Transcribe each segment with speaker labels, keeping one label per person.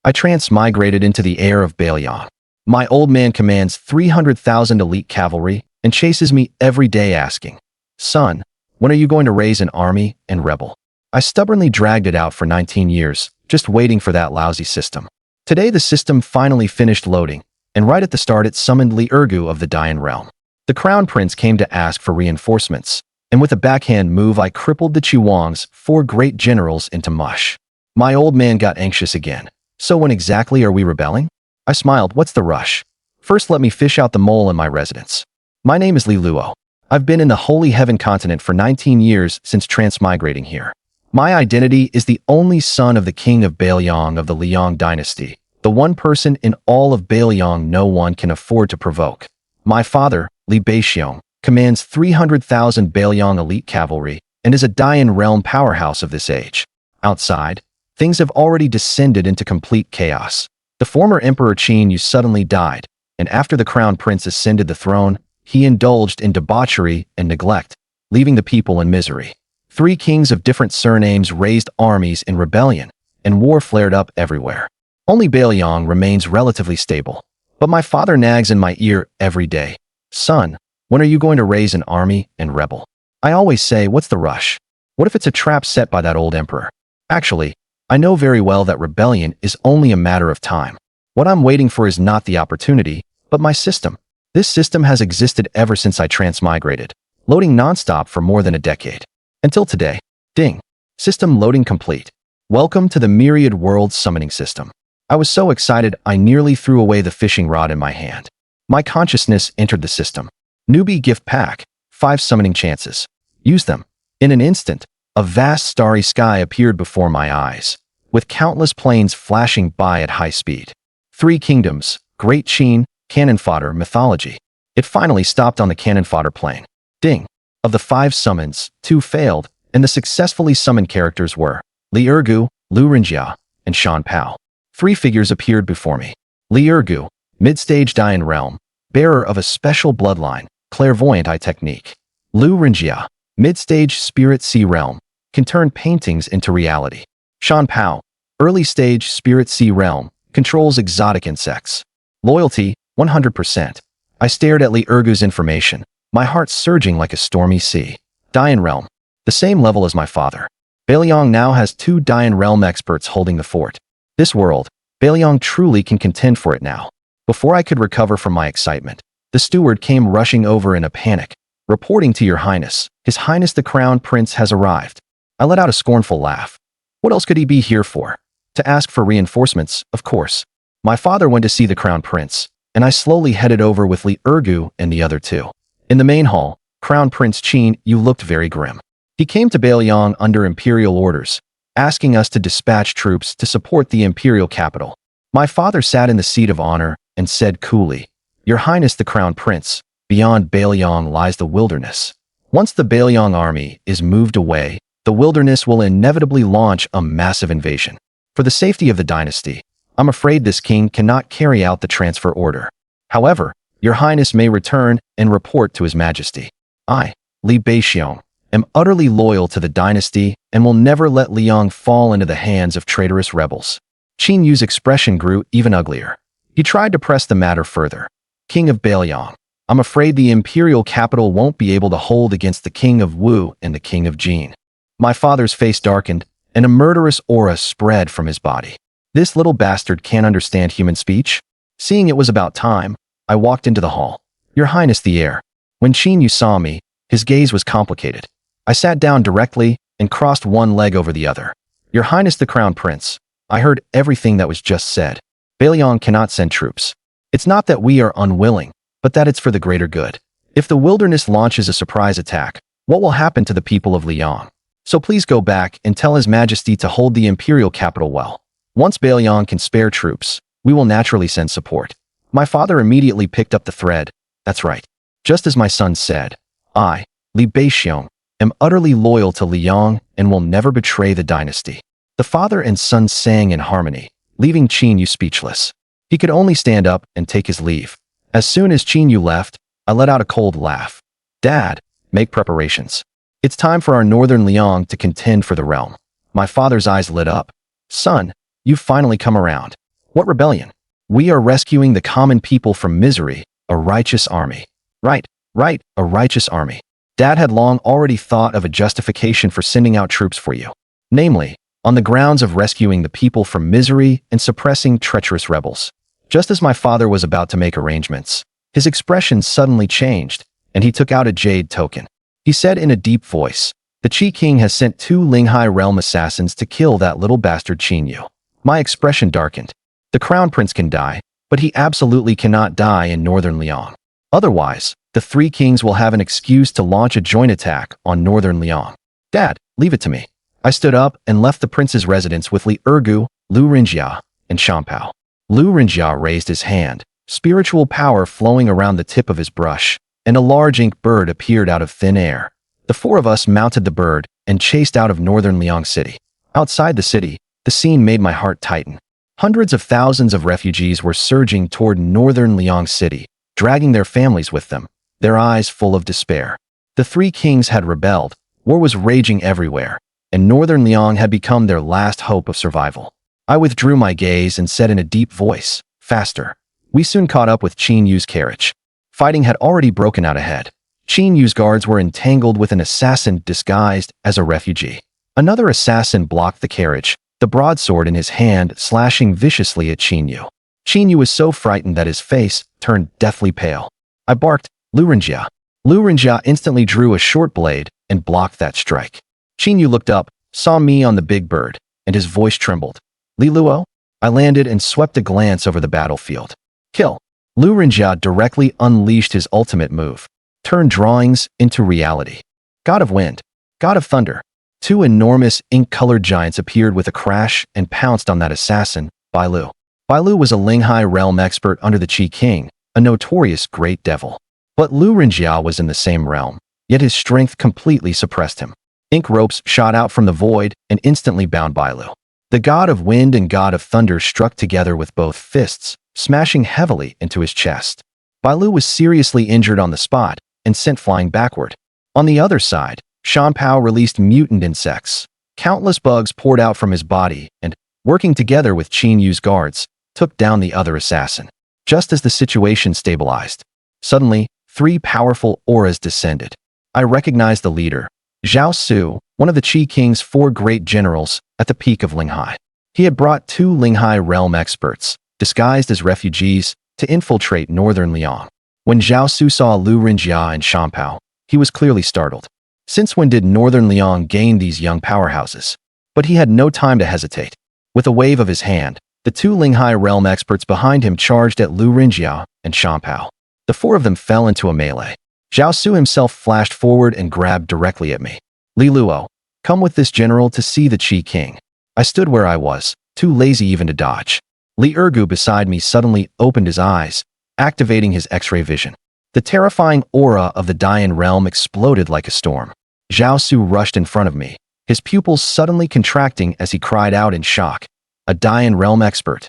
Speaker 1: I transmigrated into the air of Beiliang. My old man commands 300,000 elite cavalry and chases me every day asking, "Son, when are you going to raise an army and rebel?" I stubbornly dragged it out for 19 years, just waiting for that lousy system. Today the system finally finished loading, and right at the start it summoned Li Luo of the Dian realm. The crown prince came to ask for reinforcements, and with a backhand move I crippled the Chuang's 4 great generals into mush. My old man got anxious again. "So when exactly are we rebelling?" I smiled. "What's the rush? First let me fish out the mole in my residence. My name is Li Luo. I've been in the Holy Heaven continent for 19 years since transmigrating here. My identity is the only son of the king of Beiliang of the Liang dynasty, the one person in all of Beiliang no one can afford to provoke. My father, Li Luo, commands 300,000 Beiliang elite cavalry and is a Dian realm powerhouse of this age. Outside, things have already descended into complete chaos. The former Emperor Qin Yu suddenly died, and after the crown prince ascended the throne, he indulged in debauchery and neglect, leaving the people in misery. 3 kings of different surnames raised armies in rebellion, and war flared up everywhere. Only Beiliang remains relatively stable. But my father nags in my ear every day, "Son, when are you going to raise an army and rebel?" I always say, "What's the rush? What if it's a trap set by that old emperor?" Actually, I know very well that rebellion is only a matter of time. What I'm waiting for is not the opportunity, but my system. This system has existed ever since I transmigrated, loading nonstop for more than a decade. Until today. Ding. System loading complete. Welcome to the Myriad World Summoning System. I was so excited I nearly threw away the fishing rod in my hand. My consciousness entered the system. Newbie gift pack. 5 summoning chances. Use them. In an instant, a vast starry sky appeared before my eyes, with countless planes flashing by at high speed. 3 kingdoms, Great Qin, cannon fodder, mythology. It finally stopped on the cannon fodder plane. Ding. Of the 5 summons, 2 failed, and the successfully summoned characters were Li Luo, Lu Renjia, and Shan Pao. 3 figures appeared before me. Li Luo, mid-stage Dian realm, bearer of a special bloodline, clairvoyant eye technique. Lu Renjia, mid-stage spirit sea realm, can turn paintings into reality. Shan Pao, early-stage spirit sea realm, controls exotic insects. Loyalty, 100%. I stared at Li Luo's information, my heart surging like a stormy sea. Dian realm, the same level as my father. Beiliang now has 2 Dian realm experts holding the fort. This world, Beiliang truly can contend for it now. Before I could recover from my excitement, the steward came rushing over in a panic, reporting to Your Highness, His Highness the Crown Prince has arrived. I let out a scornful laugh. What else could he be here for? To ask for reinforcements, of course. My father went to see the Crown Prince, and I slowly headed over with Li Luo and the other 2. In the main hall, Crown Prince Qin Yu looked very grim. He came to Beiliang under imperial orders, asking us to dispatch troops to support the imperial capital. My father sat in the seat of honor and said coolly, "Your Highness the Crown Prince, beyond Beiliang lies the wilderness. Once the Beiliang army is moved away, the wilderness will inevitably launch a massive invasion. For the safety of the dynasty, I'm afraid this king cannot carry out the transfer order. However, Your Highness may return and report to His Majesty. I, Li Luo, am utterly loyal to the dynasty and will never let Liang fall into the hands of traitorous rebels." Qin Yu's expression grew even uglier. He tried to press the matter further. "King of Beiliang, I'm afraid the imperial capital won't be able to hold against the king of Wu and the king of Jin." My father's face darkened, and a murderous aura spread from his body. This little bastard can't understand human speech? Seeing it was about time, I walked into the hall. "Your Highness the heir." When Qin Yu saw me, his gaze was complicated. I sat down directly and crossed one leg over the other. "Your Highness the Crown Prince, I heard everything that was just said. Beiliang cannot send troops. It's not that we are unwilling, but that it's for the greater good. If the wilderness launches a surprise attack, what will happen to the people of Liang? So please go back and tell His Majesty to hold the imperial capital well. Once Beiliang can spare troops, we will naturally send support." My father immediately picked up the thread. "That's right. Just as my son said, I, Li Luo, am utterly loyal to Liang and will never betray the dynasty." The father and son sang in harmony, leaving Qin Yu speechless. He could only stand up and take his leave. As soon as Qin Yu left, I let out a cold laugh. "Dad, make preparations. It's time for our northern Liang to contend for the realm." My father's eyes lit up. "Son, you've finally come around. What rebellion? We are rescuing the common people from misery, a righteous army. Right, right, a righteous army. Dad had long already thought of a justification for sending out troops for you. Namely, on the grounds of rescuing the people from misery and suppressing treacherous rebels. Just as my father was about to make arrangements, his expression suddenly changed, and he took out a jade token. He said in a deep voice, "The Qi King has sent 2 Linghai realm assassins to kill that little bastard Qin Yu." My expression darkened. The crown prince can die, but he absolutely cannot die in northern Liang. Otherwise, the 3 kings will have an excuse to launch a joint attack on northern Liang. Dad, leave it to me. I stood up and left the prince's residence with Li Luo, Lu Rinjia, and Shampao. Lu Rinjia raised his hand, spiritual power flowing around the tip of his brush, and a large ink bird appeared out of thin air. The 4 of us mounted the bird and chased out of northern Liang City. Outside the city, the scene made my heart tighten. Hundreds of thousands of refugees were surging toward northern Liang City, dragging their families with them, their eyes full of despair. The 3 kings had rebelled, war was raging everywhere, and northern Liang had become their last hope of survival. I withdrew my gaze and said in a deep voice, "Faster." We soon caught up with Qin Yu's carriage. Fighting had already broken out ahead. Qin Yu's guards were entangled with an assassin disguised as a refugee. Another assassin blocked the carriage, the broadsword in his hand slashing viciously at Qin Yu. Qin Yu was so frightened that his face turned deathly pale. I barked, "Lu Rinjia." Lu Rinjia instantly drew a short blade and blocked that strike. Qin Yu looked up, saw me on the big bird, and his voice trembled. "Li Luo?" I landed and swept a glance over the battlefield. "Kill." Lu Rinjia directly unleashed his ultimate move. Turned drawings into reality. God of Wind, God of Thunder. 2 enormous ink-colored giants appeared with a crash and pounced on that assassin, Beiliang. Beiliang was a Linghai realm expert under the Qi King, a notorious great devil. But Lu Rinjia was in the same realm, yet his strength completely suppressed him. Ink ropes shot out from the void and instantly bound Beiliang. The God of Wind and God of Thunder struck together with both fists, smashing heavily into his chest. Beiliang was seriously injured on the spot and sent flying backward. On the other side, Shampao released mutant insects. Countless bugs poured out from his body and, working together with Qin Yu's guards, took down the other assassin. Just as the situation stabilized, suddenly, 3 powerful auras descended. I recognized the leader, Zhao Su, one of the Qi King's 4 great generals at the peak of Linghai. He had brought 2 Linghai realm experts, disguised as refugees, to infiltrate northern Liang. When Zhao Su saw Lu Rinjia and Shampao, he was clearly startled. Since when did northern Liang gain these young powerhouses? But he had no time to hesitate. With a wave of his hand, the 2 Linghai realm experts behind him charged at Lu Rinjia and Shampao. The 4 of them fell into a melee. Zhao Su himself flashed forward and grabbed directly at me. "Li Luo, come with this general to see the Qi King." I stood where I was, too lazy even to dodge. Li Luo beside me suddenly opened his eyes, activating his X-ray vision. The terrifying aura of the Dian realm exploded like a storm. Zhao Su rushed in front of me, his pupils suddenly contracting as he cried out in shock. A Dian realm expert.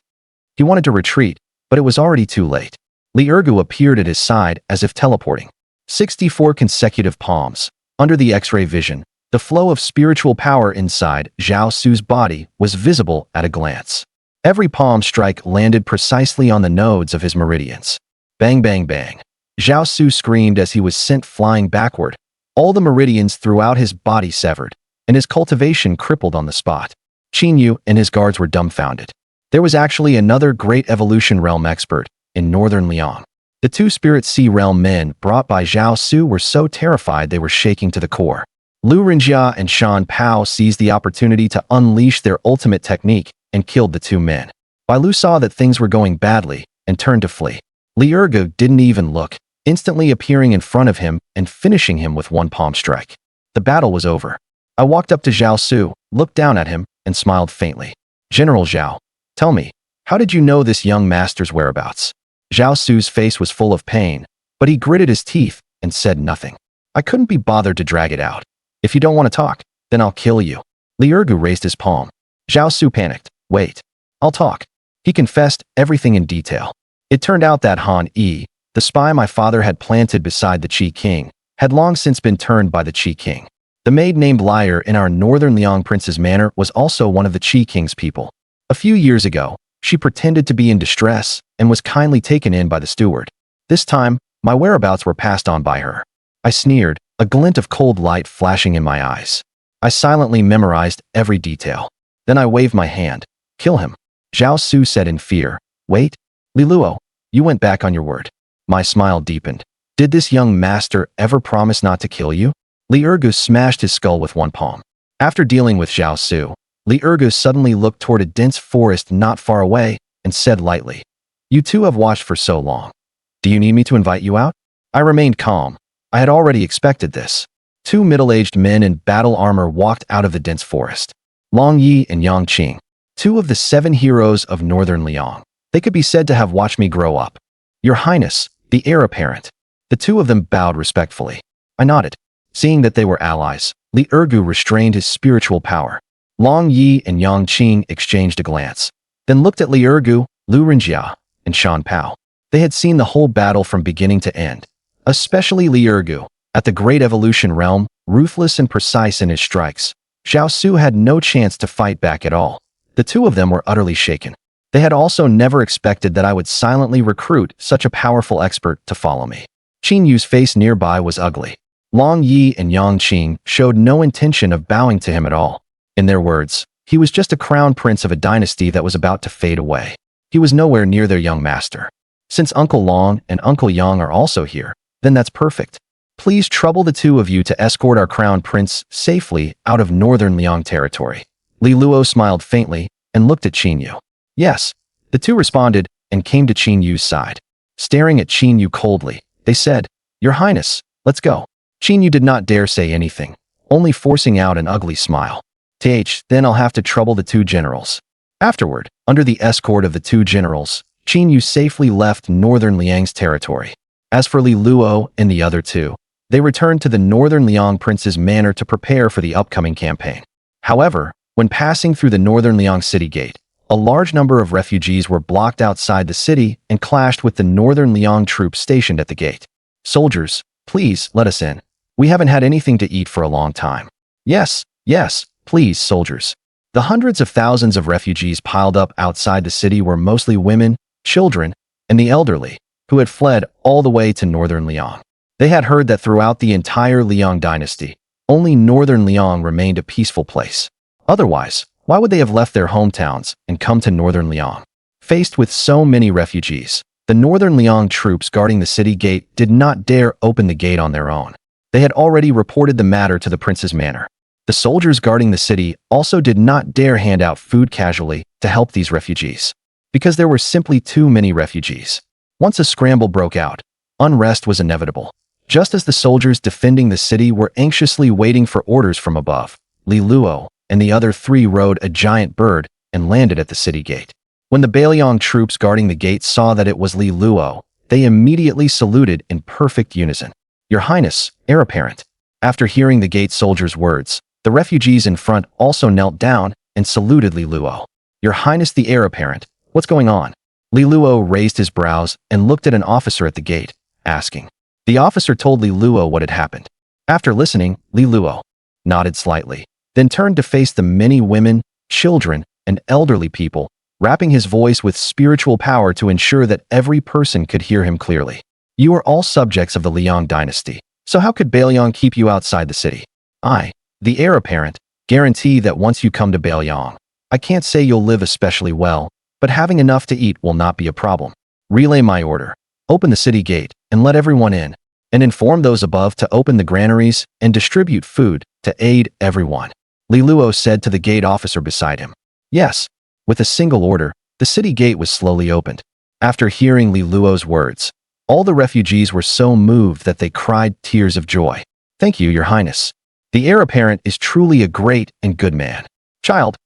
Speaker 1: He wanted to retreat, but it was already too late. Li Luo appeared at his side as if teleporting. 64 consecutive palms. Under the X-ray vision, the flow of spiritual power inside Zhao Su's body was visible at a glance. Every palm strike landed precisely on the nodes of his meridians. Bang, bang, bang. Zhao Su screamed as he was sent flying backward. All the meridians throughout his body severed, and his cultivation crippled on the spot. Qin Yu and his guards were dumbfounded. There was actually another great evolution realm expert in northern Liang. The 2 Spirit Sea realm men brought by Zhao Su were so terrified they were shaking to the core. Lu Rinjia and Shan Pao seized the opportunity to unleash their ultimate technique and killed the 2 men. Beiliang saw that things were going badly and turned to flee. Li Luo didn't even look, instantly appearing in front of him and finishing him with 1 palm strike. The battle was over. I walked up to Zhao Su, looked down at him, and smiled faintly. "General Zhao, tell me, how did you know this young master's whereabouts?" Zhao Su's face was full of pain, but he gritted his teeth and said nothing. I couldn't be bothered to drag it out. "If you don't want to talk, then I'll kill you." Li Luo raised his palm. Zhao Su panicked. "Wait. I'll talk." He confessed everything in detail. It turned out that Han Yi, the spy my father had planted beside the Qi King, had long since been turned by the Qi King. The maid named Liar in our northern Liang prince's manor was also one of the Qi King's people. A few years ago, She pretended to be in distress and was kindly taken in by the steward. This time, my whereabouts were passed on by her. I sneered, a glint of cold light flashing in my eyes. I silently memorized every detail. Then I waved my hand. Kill him. Zhao Su said in fear. Wait. Li Luo, you went back on your word. My smile deepened. Did this young master ever promise not to kill you? Li Ergu smashed his skull with one palm. After dealing with Zhao Su, Li Ergu suddenly looked toward a dense forest not far away and said lightly, You two have watched for so long. Do you need me to invite you out? I remained calm. I had already expected this. Two middle-aged men in battle armor walked out of the dense forest. Long Yi and Yang Qing, two of the 7 heroes of Northern Liang. They could be said to have watched me grow up. Your Highness, the heir apparent. The two of them bowed respectfully. I nodded. Seeing that they were allies, Li Ergu restrained his spiritual power. Long Yi and Yang Qing exchanged a glance, then looked at Li Ergu, Lu Renjia, and Shan Pao. They had seen the whole battle from beginning to end, especially Li Ergu. At the Great Evolution realm, ruthless and precise in his strikes, Zhao Su had no chance to fight back at all. The two of them were utterly shaken. They had also never expected that I would silently recruit such a powerful expert to follow me. Qin Yu's face nearby was ugly. Long Yi and Yang Qing showed no intention of bowing to him at all. In their words, he was just a crown prince of a dynasty that was about to fade away. He was nowhere near their young master. Since Uncle Long and Uncle Yang are also here, then that's perfect. Please trouble the two of you to escort our crown prince safely out of Northern Liang territory. Li Luo smiled faintly and looked at Qin Yu. Yes, the two responded and came to Qin Yu's side. Staring at Qin Yu coldly, they said, Your Highness, let's go. Qin Yu did not dare say anything, only forcing out an ugly smile. Then I'll have to trouble the two generals. Afterward, under the escort of the two generals, Qin Yu safely left Northern Liang's territory. As for Li Luo and the other two, they returned to the Northern Liang prince's manor to prepare for the upcoming campaign. However, when passing through the Northern Liang city gate, a large number of refugees were blocked outside the city and clashed with the Northern Liang troops stationed at the gate. Soldiers, please let us in. We haven't had anything to eat for a long time. Yes, please, soldiers. The hundreds of thousands of refugees piled up outside the city were mostly women, children, and the elderly, who had fled all the way to Northern Liang. They had heard that throughout the entire Liang dynasty, only Northern Liang remained a peaceful place. Otherwise, why would they have left their hometowns and come to Northern Liang? Faced with so many refugees, the Northern Liang troops guarding the city gate did not dare open the gate on their own. They had already reported the matter to the prince's manor. The soldiers guarding the city also did not dare hand out food casually to help these refugees, because there were simply too many refugees. Once a scramble broke out, unrest was inevitable. Just as the soldiers defending the city were anxiously waiting for orders from above, Li Luo and the other 3 rode a giant bird and landed at the city gate. When the Beiliang troops guarding the gate saw that it was Li Luo, they immediately saluted in perfect unison. Your Highness, heir apparent. After hearing the gate soldiers' words, the refugees in front also knelt down and saluted Li Luo. Your Highness the heir apparent, what's going on? Li Luo raised his brows and looked at an officer at the gate, asking. The officer told Li Luo what had happened. After listening, Li Luo nodded slightly, then turned to face the many women, children, and elderly people, wrapping his voice with spiritual power to ensure that every person could hear him clearly. You are all subjects of the Liang dynasty, so how could Beiliang keep you outside the city? I, the heir apparent, guarantee that once you come to Beiliang, I can't say you'll live especially well, but having enough to eat will not be a problem. Relay my order. Open the city gate and let everyone in, and inform those above to open the granaries and distribute food to aid everyone. Li Luo said to the gate officer beside him. Yes. With a single order, the city gate was slowly opened. After hearing Li Luo's words, all the refugees were so moved that they cried tears of joy. Thank you, Your Highness. The heir apparent is truly a great and good man. Child,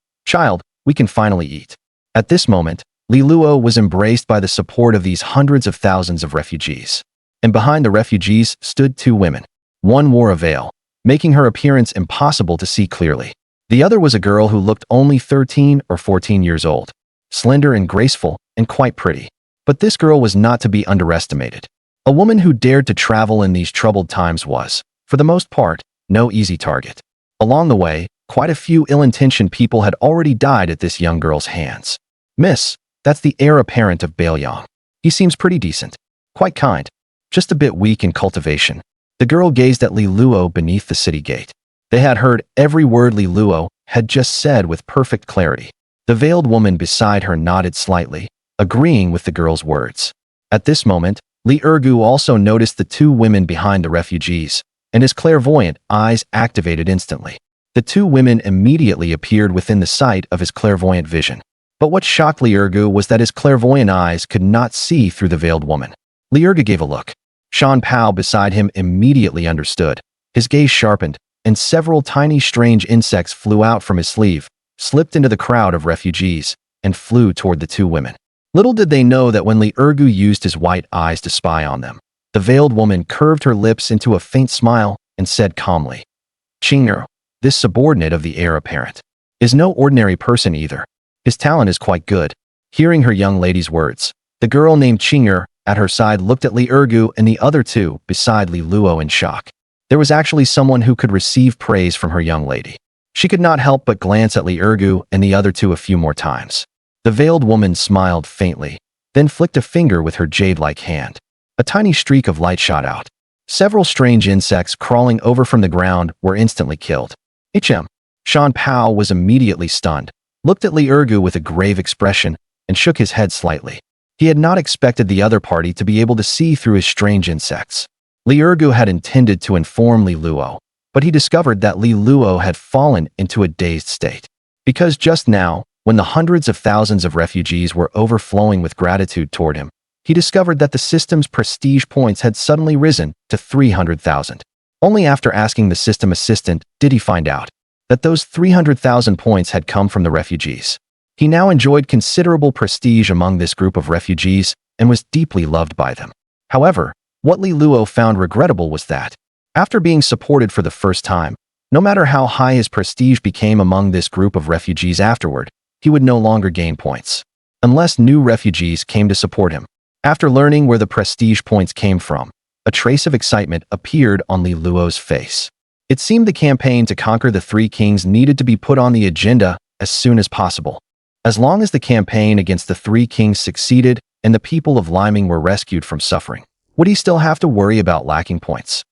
Speaker 1: we can finally eat. At this moment, Li Luo was embraced by the support of these hundreds of thousands of refugees. And behind the refugees stood 2 women. One wore a veil, making her appearance impossible to see clearly. The other was a girl who looked only 13 or 14 years old, slender and graceful and quite pretty. But this girl was not to be underestimated. A woman who dared to travel in these troubled times was, for the most part, no easy target. Along the way, quite a few ill-intentioned people had already died at this young girl's hands. Miss, That's the heir apparent of Beiliang. He seems pretty decent. Quite kind. Just a bit weak in cultivation. The girl gazed at Li Luo beneath the city gate. They had heard every word Li Luo had just said with perfect clarity. The veiled woman beside her nodded slightly, agreeing with the girl's words. At this moment, Li Ergu also noticed the two women behind the refugees, and his clairvoyant eyes activated instantly. The two women immediately appeared within the sight of his clairvoyant vision. But what shocked Li Ergu was that his clairvoyant eyes could not see through the veiled woman. Li Ergu gave a look. Shan Pao beside him immediately understood. His gaze sharpened, and several tiny strange insects flew out from his sleeve, slipped into the crowd of refugees, and flew toward the two women. Little did they know that when Li Ergu used his white eyes to spy on them, the veiled woman curved her lips into a faint smile and said calmly, "Qing'er, this subordinate of the heir apparent, is no ordinary person either. His talent is quite good." Hearing her young lady's words, the girl named Qing'er at her side looked at Li Ergu and the other two beside Li Luo in shock. There was actually someone who could receive praise from her young lady. She could not help but glance at Li Ergu and the other two a few more times. The veiled woman smiled faintly, then flicked a finger with her jade-like hand. A tiny streak of light shot out. Several strange insects crawling over from the ground were instantly killed. Shan Pao was immediately stunned, looked at Li Ergu with a grave expression, and shook his head slightly. He had not expected the other party to be able to see through his strange insects. Li Ergu had intended to inform Li Luo, but he discovered that Li Luo had fallen into a dazed state. Because just now, when the hundreds of thousands of refugees were overflowing with gratitude toward him, he discovered that the system's prestige points had suddenly risen to 300,000. Only after asking the system assistant did he find out that those 300,000 points had come from the refugees. He now enjoyed considerable prestige among this group of refugees and was deeply loved by them. However, what Li Luo found regrettable was that, after being supported for the first time, no matter how high his prestige became among this group of refugees afterward, he would no longer gain points, unless new refugees came to support him. After learning where the prestige points came from, a trace of excitement appeared on Li Luo's face. It seemed the campaign to conquer the Three Kings needed to be put on the agenda as soon as possible. As long as the campaign against the Three Kings succeeded and the people of Liming were rescued from suffering, would he still have to worry about lacking points?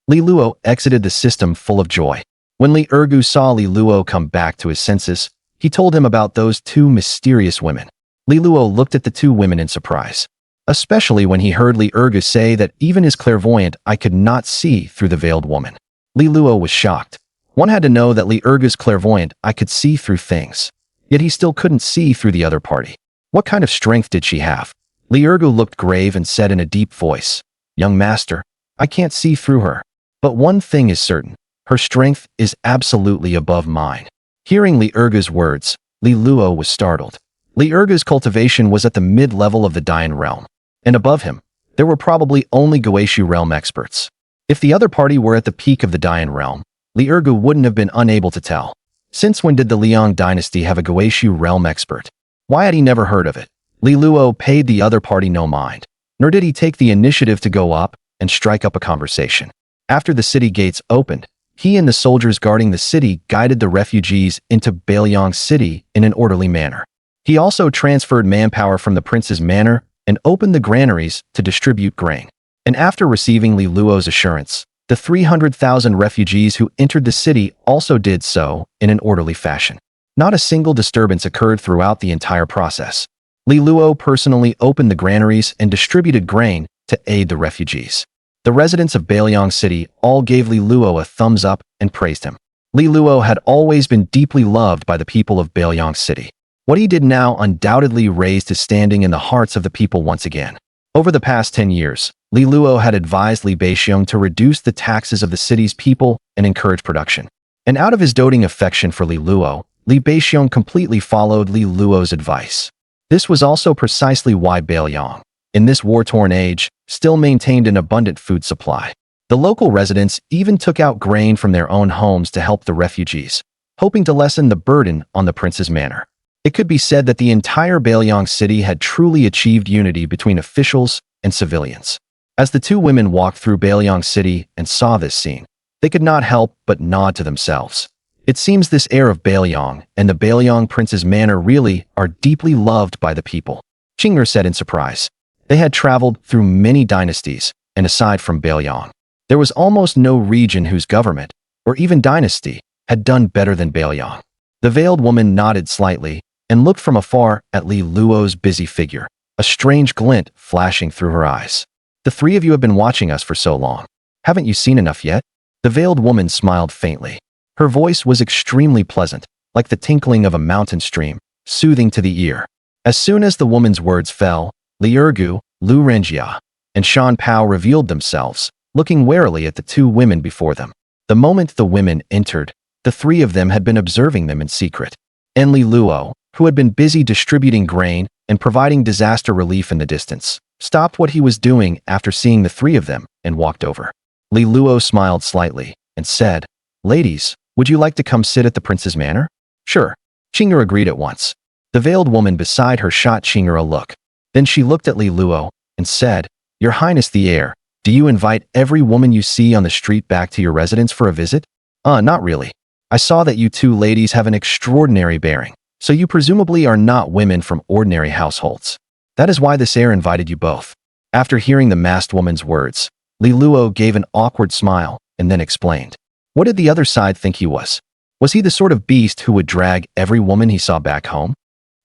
Speaker 1: Li Luo exited the system full of joy. When Li Ergu saw Li Luo come back to his senses, he told him about those two mysterious women. Li Luo looked at the two women in surprise, especially when he heard Li Ergu say that even his clairvoyant eye could not see through the veiled woman. Li Luo was shocked. One had to know that Li Ergu's clairvoyant eye could see through things, yet he still couldn't see through the other party. What kind of strength did she have? Li Ergu looked grave and said in a deep voice, "Young master, I can't see through her. But one thing is certain, her strength is absolutely above mine." Hearing Li Ergu's words, Li Luo was startled. Li Ergu's cultivation was at the mid-level of the Dian realm, and above him, there were probably only Goeishu realm experts. If the other party were at the peak of the Dian realm, Li Ergu wouldn't have been unable to tell. Since when did the Liang dynasty have a Goeishu realm expert? Why had he never heard of it? Li Luo paid the other party no mind, nor did he take the initiative to go up and strike up a conversation. After the city gates opened, he and the soldiers guarding the city guided the refugees into Beiliang city in an orderly manner. He also transferred manpower from the prince's manor and opened the granaries to distribute grain. And after receiving Li Luo's assurance, the 300,000 refugees who entered the city also did so in an orderly fashion. Not a single disturbance occurred throughout the entire process. Li Luo personally opened the granaries and distributed grain to aid the refugees. The residents of Beiliang City all gave Li Luo a thumbs up and praised him. Li Luo had always been deeply loved by the people of Beiliang City. What he did now undoubtedly raised his standing in the hearts of the people once again. Over the past 10 years, Li Luo had advised Li Beixiong to reduce the taxes of the city's people and encourage production. And out of his doting affection for Li Luo, Li Beixiong completely followed Li Luo's advice. This was also precisely why Beiliang, in this war-torn age, still maintained an abundant food supply. The local residents even took out grain from their own homes to help the refugees, hoping to lessen the burden on the prince's manor. It could be said that the entire Beiliang city had truly achieved unity between officials and civilians. As the two women walked through Beiliang city and saw this scene, they could not help but nod to themselves. It seems this heir of Beiliang and the Beiliang prince's manor really are deeply loved by the people. Qing'er said in surprise. They had traveled through many dynasties, and aside from Beiliang, there was almost no region whose government, or even dynasty, had done better than Beiliang. The veiled woman nodded slightly and looked from afar at Li Luo's busy figure, a strange glint flashing through her eyes. The three of you have been watching us for so long. Haven't you seen enough yet? The veiled woman smiled faintly. Her voice was extremely pleasant, like the tinkling of a mountain stream, soothing to the ear. As soon as the woman's words fell, Li Luo, Lu Renjia, and Shan Pao revealed themselves, looking warily at the two women before them. The moment the women entered, the three of them had been observing them in secret. And Li Luo, who had been busy distributing grain and providing disaster relief in the distance, stopped what he was doing after seeing the three of them and walked over. Li Luo smiled slightly and said, "Ladies, would you like to come sit at the prince's manor?" "Sure." Qing'er agreed at once. The veiled woman beside her shot Qing'er a look. Then she looked at Li Luo and said, "Your Highness the heir, do you invite every woman you see on the street back to your residence for a visit?" Not really. I saw that you two ladies have an extraordinary bearing, so you presumably are not women from ordinary households. That is why this heir invited you both." After hearing the masked woman's words, Li Luo gave an awkward smile and then explained. What did the other side think he was? Was he the sort of beast who would drag every woman he saw back home?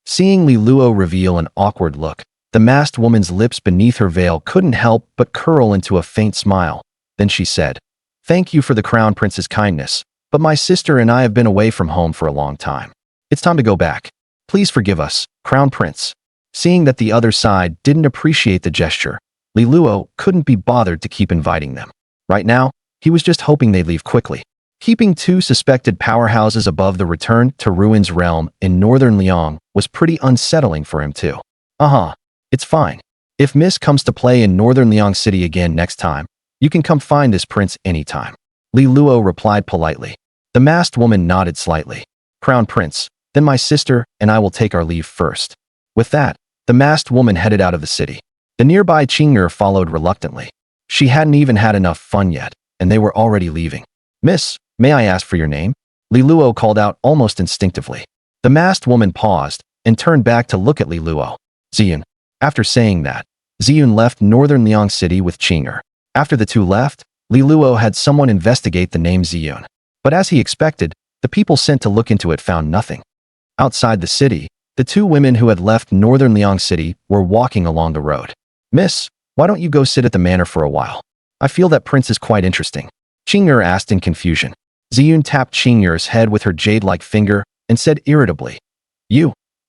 Speaker 1: Seeing Li Luo reveal an awkward look, the masked woman's lips beneath her veil couldn't help but curl into a faint smile. Then she said, "Thank you for the crown prince's kindness, but my sister and I have been away from home for a long time. It's time to go back. Please forgive us, Crown Prince." Seeing that the other side didn't appreciate the gesture, Li Luo couldn't be bothered to keep inviting them. Right now, he was just hoping they'd leave quickly. Keeping two suspected powerhouses above the return to Ruin's realm in northern Liang was pretty unsettling for him too. It's fine. If Miss comes to play in northern Liang City again next time, you can come find this prince anytime. Li Luo replied politely. The masked woman nodded slightly. "Crown Prince, then my sister and I will take our leave first." With that, the masked woman headed out of the city. The nearby Qing'er followed reluctantly. She hadn't even had enough fun yet, and they were already leaving. "Miss, may I ask for your name?" Li Luo called out almost instinctively. The masked woman paused and turned back to look at Li Luo. "Ziyun." After saying that, Ziyun left northern Liang City with Qing'er. After the two left, Li Luo had someone investigate the name Ziyun. But as he expected, the people sent to look into it found nothing. Outside the city, the two women who had left northern Liang City were walking along the road. "Miss, why don't you go sit at the manor for a while? I feel that prince is quite interesting," Qing'er asked in confusion. Ziyun tapped Qing'er's head with her jade-like finger and said irritably,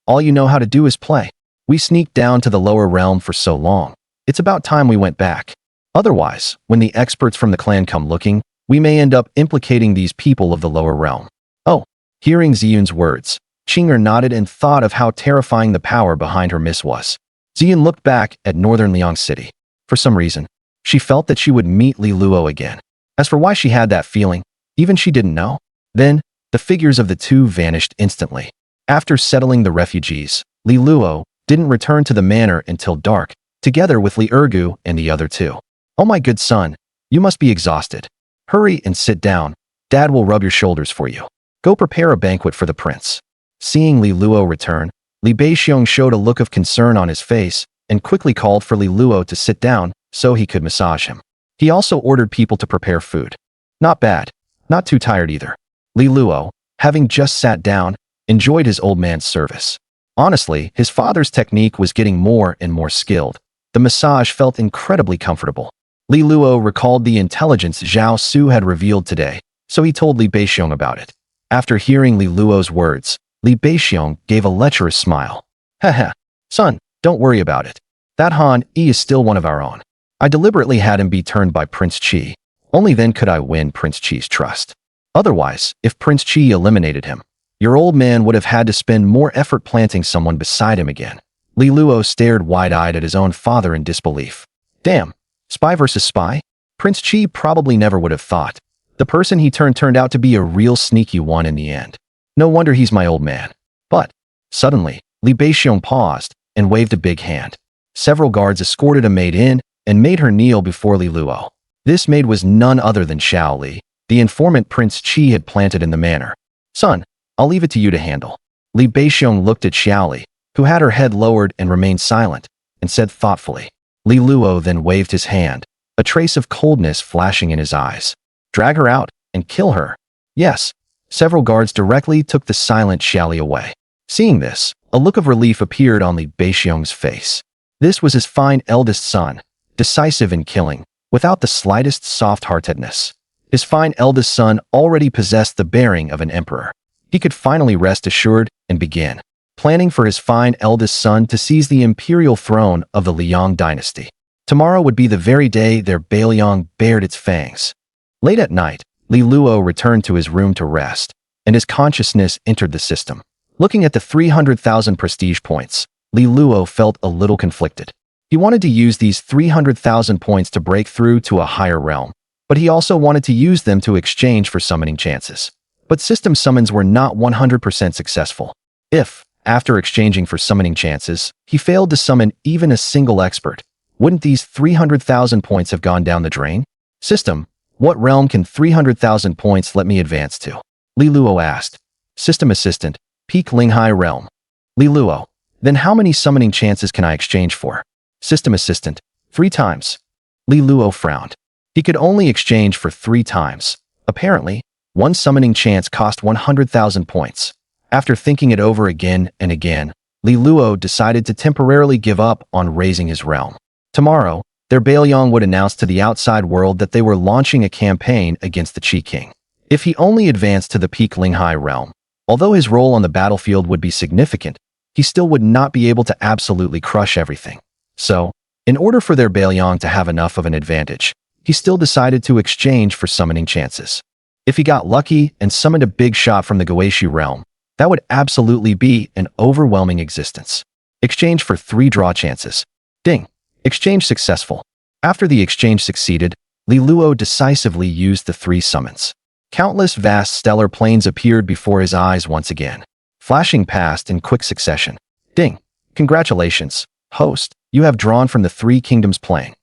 Speaker 1: All you know how to do is play. We sneaked down to the lower realm for so long. It's about time we went back. Otherwise, when the experts from the clan come looking, we may end up implicating these people of the lower realm." "Oh." Hearing Ziyun's words, Qing'er nodded and thought of how terrifying the power behind her miss was. Ziyun looked back at northern Liang City. For some reason, she felt that she would meet Li Luo again. As for why she had that feeling, even she didn't know. Then, the figures of the two vanished instantly. After settling the refugees, Li Luo didn't return to the manor until dark, together with Li Luo and the other two. "Oh my good son, you must be exhausted. Hurry and sit down. Dad will rub your shoulders for you. Go prepare a banquet for the prince." Seeing Li Luo return, Li Beixiong showed a look of concern on his face and quickly called for Li Luo to sit down so he could massage him. He also ordered people to prepare food. Not bad, not too tired either. Li Luo, having just sat down, enjoyed his old man's service. Honestly, his father's technique was getting more and more skilled. The massage felt incredibly comfortable. Li Luo recalled the intelligence Zhao Su had revealed today, so he told Li Beixiong about it. After hearing Li Luo's words, Li Beixiong gave a lecherous smile. "Haha, son, don't worry about it. That Han Yi is still one of our own. I deliberately had him be turned by Prince Qi. Only then could I win Prince Qi's trust. Otherwise, if Prince Qi eliminated him, your old man would have had to spend more effort planting someone beside him again." Li Luo stared wide-eyed at his own father in disbelief. Damn, spy versus spy? Prince Qi probably never would have thought. The person he turned out to be a real sneaky one in the end. No wonder he's my old man. But, suddenly, Li Beixiong paused and waved a big hand. Several guards escorted a maid in and made her kneel before Li Luo. This maid was none other than Xiao Li, the informant Prince Qi had planted in the manor. "Son, I'll leave it to you to handle." Li Beixiong looked at Xiao Li, who had her head lowered and remained silent, and said thoughtfully. Li Luo then waved his hand, a trace of coldness flashing in his eyes. Drag her out and kill her. Yes. Several guards directly took the silent Xiaoli away. Seeing this, a look of relief appeared on Li Beixiong's face. This was his fine eldest son, decisive in killing, without the slightest soft-heartedness. His fine eldest son already possessed the bearing of an emperor. He could finally rest assured and begin planning for his fine eldest son to seize the imperial throne of the Liang dynasty. Tomorrow would be the very day their Beiliang bared its fangs. Late at night, Li Luo returned to his room to rest, and his consciousness entered the system. Looking at the 300,000 prestige points, Li Luo felt a little conflicted. He wanted to use these 300,000 points to break through to a higher realm, but he also wanted to use them to exchange for summoning chances. But system summons were not 100% successful. If, after exchanging for summoning chances, he failed to summon even a single expert, wouldn't these 300,000 points have gone down the drain? System, what realm can 300,000 points let me advance to? Li Luo asked. System assistant, Peak Linghai realm. Li Luo, then how many summoning chances can I exchange for? System assistant, 3 times. Li Luo frowned. He could only exchange for 3 times. Apparently, one summoning chance cost 100,000 points. After thinking it over again and again, Li Luo decided to temporarily give up on raising his realm. Tomorrow, their Beiliang would announce to the outside world that they were launching a campaign against the Qi King. If he only advanced to the Peak Linghai realm, although his role on the battlefield would be significant, he still would not be able to absolutely crush everything. So, in order for their Beiliang to have enough of an advantage, he still decided to exchange for summoning chances. If he got lucky and summoned a big shot from the Guishu realm, that would absolutely be an overwhelming existence. Exchange for 3 draw chances. Ding. Exchange successful. After the exchange succeeded, Li Luo decisively used the 3 summons. Countless vast stellar planes appeared before his eyes once again, flashing past in quick succession. Ding. Congratulations, host. You have drawn from the 3 kingdoms plane.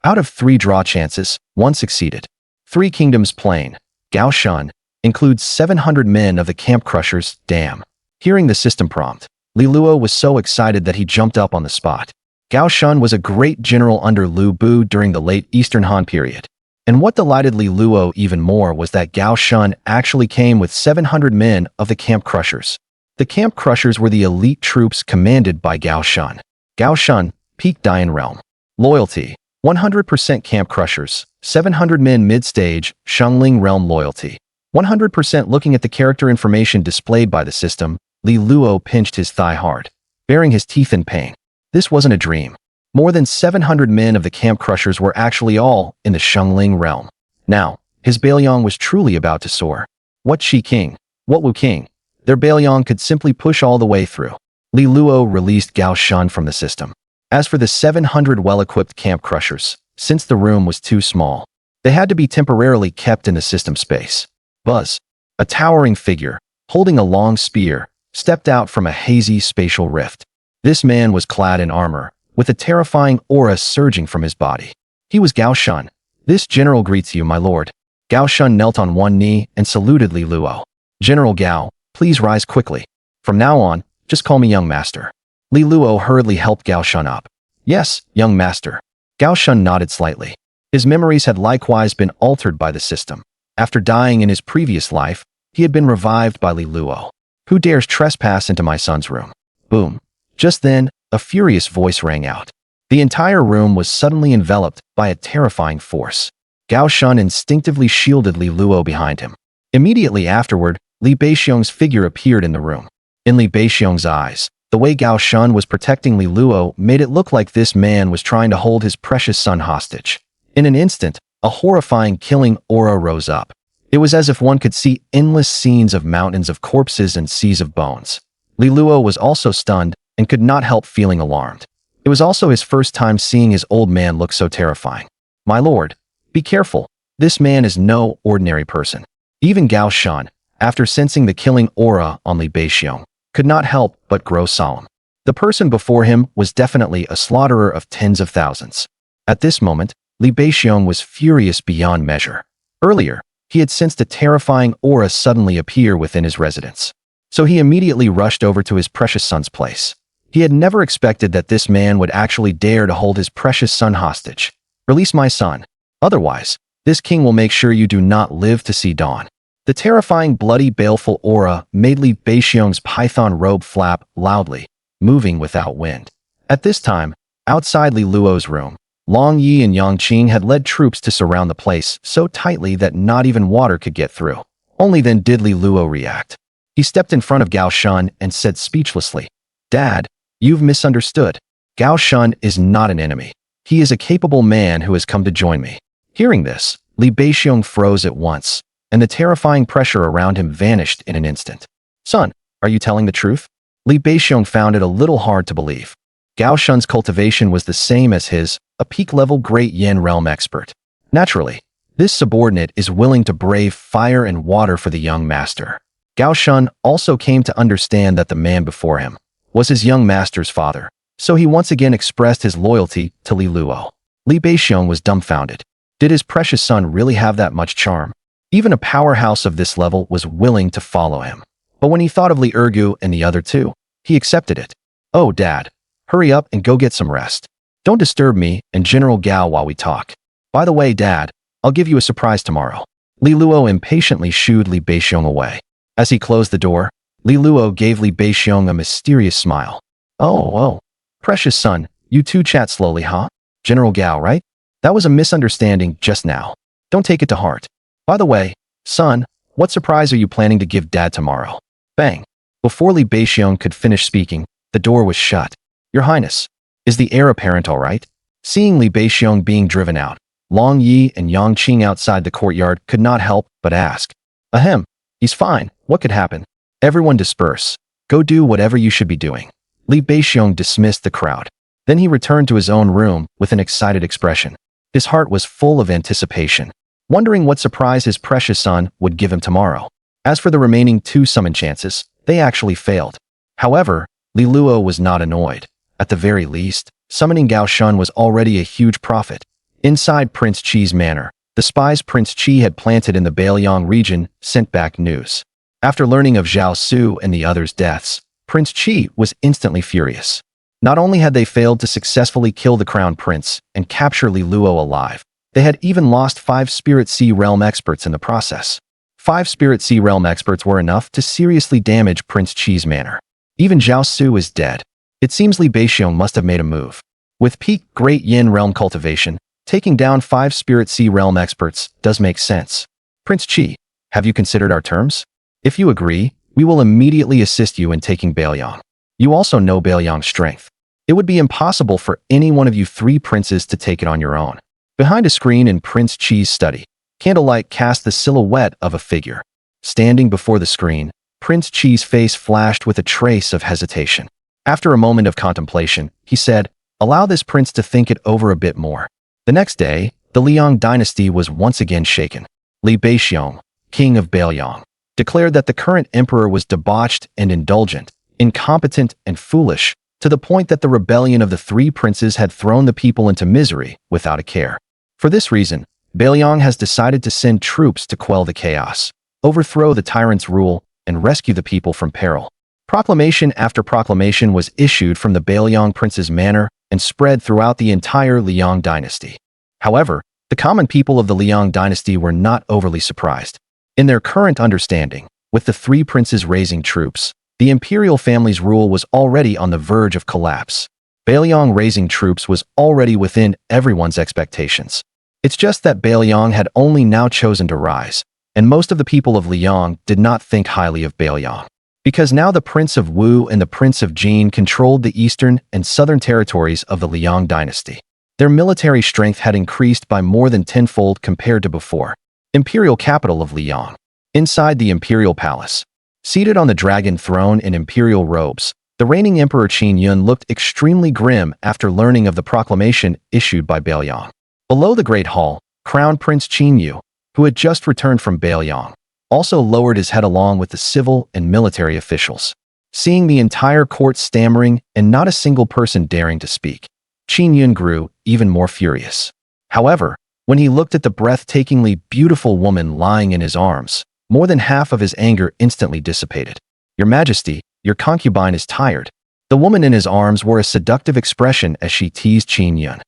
Speaker 1: Out of 3 draw chances, 1 succeeded. 3 kingdoms plane, Gao Shun, includes 700 men of the Camp Crushers. Damn. Hearing the system prompt, Li Luo was so excited that he jumped up on the spot. Gao Shun was a great general under Lu Bu during the late Eastern Han period. And what delighted Li Luo even more was that Gao Shun actually came with 700 men of the Camp Crushers. The Camp Crushers were the elite troops commanded by Gao Shun. Gao Shun, Peak Dian Realm. Loyalty, 100% Camp Crushers, 700 men mid-stage, Shengling Realm Loyalty. 100% looking at the character information displayed by the system, Li Luo pinched his thigh hard, baring his teeth in pain. This wasn't a dream. More than 700 men of the Camp Crushers were actually all in the Shengling realm. Now, his Beiliang was truly about to soar. What Qi King? What Wu King? Their Beiliang could simply push all the way through. Li Luo released Gao Shun from the system. As for the 700 well-equipped Camp Crushers, since the room was too small, they had to be temporarily kept in the system space. Buzz, a towering figure, holding a long spear, stepped out from a hazy spatial rift. This man was clad in armor, with a terrifying aura surging from his body. He was Gao Shun. This general greets you, my lord. Gao Shun knelt on one knee and saluted Li Luo. General Gao, please rise quickly. From now on, just call me young master. Li Luo hurriedly helped Gao Shun up. Yes, young master. Gao Shun nodded slightly. His memories had likewise been altered by the system. After dying in his previous life, he had been revived by Li Luo. Who dares trespass into my son's room? Boom. Just then, a furious voice rang out. The entire room was suddenly enveloped by a terrifying force. Gao Shun instinctively shielded Li Luo behind him. Immediately afterward, Li Beixiong's figure appeared in the room. In Li Beixiong's eyes, the way Gao Shun was protecting Li Luo made it look like this man was trying to hold his precious son hostage. In an instant, a horrifying killing aura rose up. It was as if one could see endless scenes of mountains of corpses and seas of bones. Li Luo was also stunned and could not help feeling alarmed. It was also his first time seeing his old man look so terrifying. My lord, be careful. This man is no ordinary person. Even Gao Shun, after sensing the killing aura on Li Beixiong, could not help but grow solemn. The person before him was definitely a slaughterer of tens of thousands. At this moment, Li Beixiong was furious beyond measure. Earlier, he had sensed a terrifying aura suddenly appear within his residence. So he immediately rushed over to his precious son's place. He had never expected that this man would actually dare to hold his precious son hostage. Release my son. Otherwise, this king will make sure you do not live to see dawn. The terrifying, bloody, baleful aura made Li Beixiong's python robe flap loudly, moving without wind. At this time, outside Li Luo's room, Long Yi and Yang Qing had led troops to surround the place so tightly that not even water could get through. Only then did Li Luo react. He stepped in front of Gao Shun and said speechlessly, "Dad, you've misunderstood. Gao Shun is not an enemy. He is a capable man who has come to join me." Hearing this, Li Beixiong froze at once, and the terrifying pressure around him vanished in an instant. "Son, are you telling the truth?" Li Beixiong found it a little hard to believe. Gao Shun's cultivation was the same as his, a peak-level Great Yin realm expert. Naturally, this subordinate is willing to brave fire and water for the young master. Gao Shun also came to understand that the man before him was his young master's father, so he once again expressed his loyalty to Li Luo. Li Beixiong was dumbfounded. Did his precious son really have that much charm? Even a powerhouse of this level was willing to follow him. But when he thought of Li Ergu and the other two, he accepted it. "Oh, Dad, hurry up and go get some rest. Don't disturb me and General Gao while we talk. By the way, Dad, I'll give you a surprise tomorrow." Li Luo impatiently shooed Li Beixiong away. As he closed the door, Li Luo gave Li Beixiong a mysterious smile. Oh, precious son, you two chat slowly, huh? General Gao, right? That was a misunderstanding just now. Don't take it to heart. By the way, son, what surprise are you planning to give Dad tomorrow?" Bang! Before Li Beixiong could finish speaking, the door was shut. "Your Highness, is the heir apparent all right?" Seeing Li Beixiong being driven out, Long Yi and Yang Qing outside the courtyard could not help but ask. "Ahem, he's fine. What could happen? Everyone disperse. Go do whatever you should be doing." Li Beixiong dismissed the crowd. Then he returned to his own room with an excited expression. His heart was full of anticipation, wondering what surprise his precious son would give him tomorrow. As for the remaining two summon chances, they actually failed. However, Li Luo was not annoyed. At the very least, summoning Gao Shun was already a huge profit. Inside Prince Qi's manor, the spies Prince Qi had planted in the Beiliang region sent back news. After learning of Zhao Su and the others' deaths, Prince Qi was instantly furious. Not only had they failed to successfully kill the crown prince and capture Li Luo alive, they had even lost 5 Spirit Sea Realm experts in the process. 5 Spirit Sea Realm experts were enough to seriously damage Prince Qi's manor. Even Zhao Su is dead. It seems Li Beixiong must have made a move. With peak Great Yin realm cultivation, taking down 5 Spirit Sea Realm experts does make sense. Prince Qi, have you considered our terms? If you agree, we will immediately assist you in taking Beiliang. You also know Beiliang's strength. It would be impossible for any one of you 3 princes to take it on your own. Behind a screen in Prince Qi's study, candlelight cast the silhouette of a figure. Standing before the screen, Prince Qi's face flashed with a trace of hesitation. After a moment of contemplation, he said, "Allow this prince to think it over a bit more." The next day, the Liang dynasty was once again shaken. Li Beixiong, king of Beiliang, declared that the current emperor was debauched and indulgent, incompetent and foolish, to the point that the rebellion of the 3 princes had thrown the people into misery without a care. For this reason, Beiliang has decided to send troops to quell the chaos, overthrow the tyrant's rule, and rescue the people from peril. Proclamation after proclamation was issued from the Beiliang prince's manor and spread throughout the entire Liang dynasty. However, the common people of the Liang dynasty were not overly surprised. In their current understanding, with the 3 princes raising troops, the imperial family's rule was already on the verge of collapse. Beiliang raising troops was already within everyone's expectations. It's just that Beiliang had only now chosen to rise, and most of the people of Liang did not think highly of Beiliang. Because now the Prince of Wu and the Prince of Jin controlled the eastern and southern territories of the Liang dynasty. Their military strength had increased by more than tenfold compared to before. Imperial capital of Liang. Inside the imperial palace, seated on the dragon throne in imperial robes, the reigning Emperor Qin Yun looked extremely grim after learning of the proclamation issued by Beiliang. Below the Great Hall, Crown Prince Qin Yu, who had just returned from Beiliang, also lowered his head along with the civil and military officials. Seeing the entire court stammering and not a single person daring to speak, Qin Yun grew even more furious. However, when he looked at the breathtakingly beautiful woman lying in his arms, more than half of his anger instantly dissipated. "Your Majesty, your concubine is tired. The woman in his arms wore a seductive expression as she teased Qin Yun.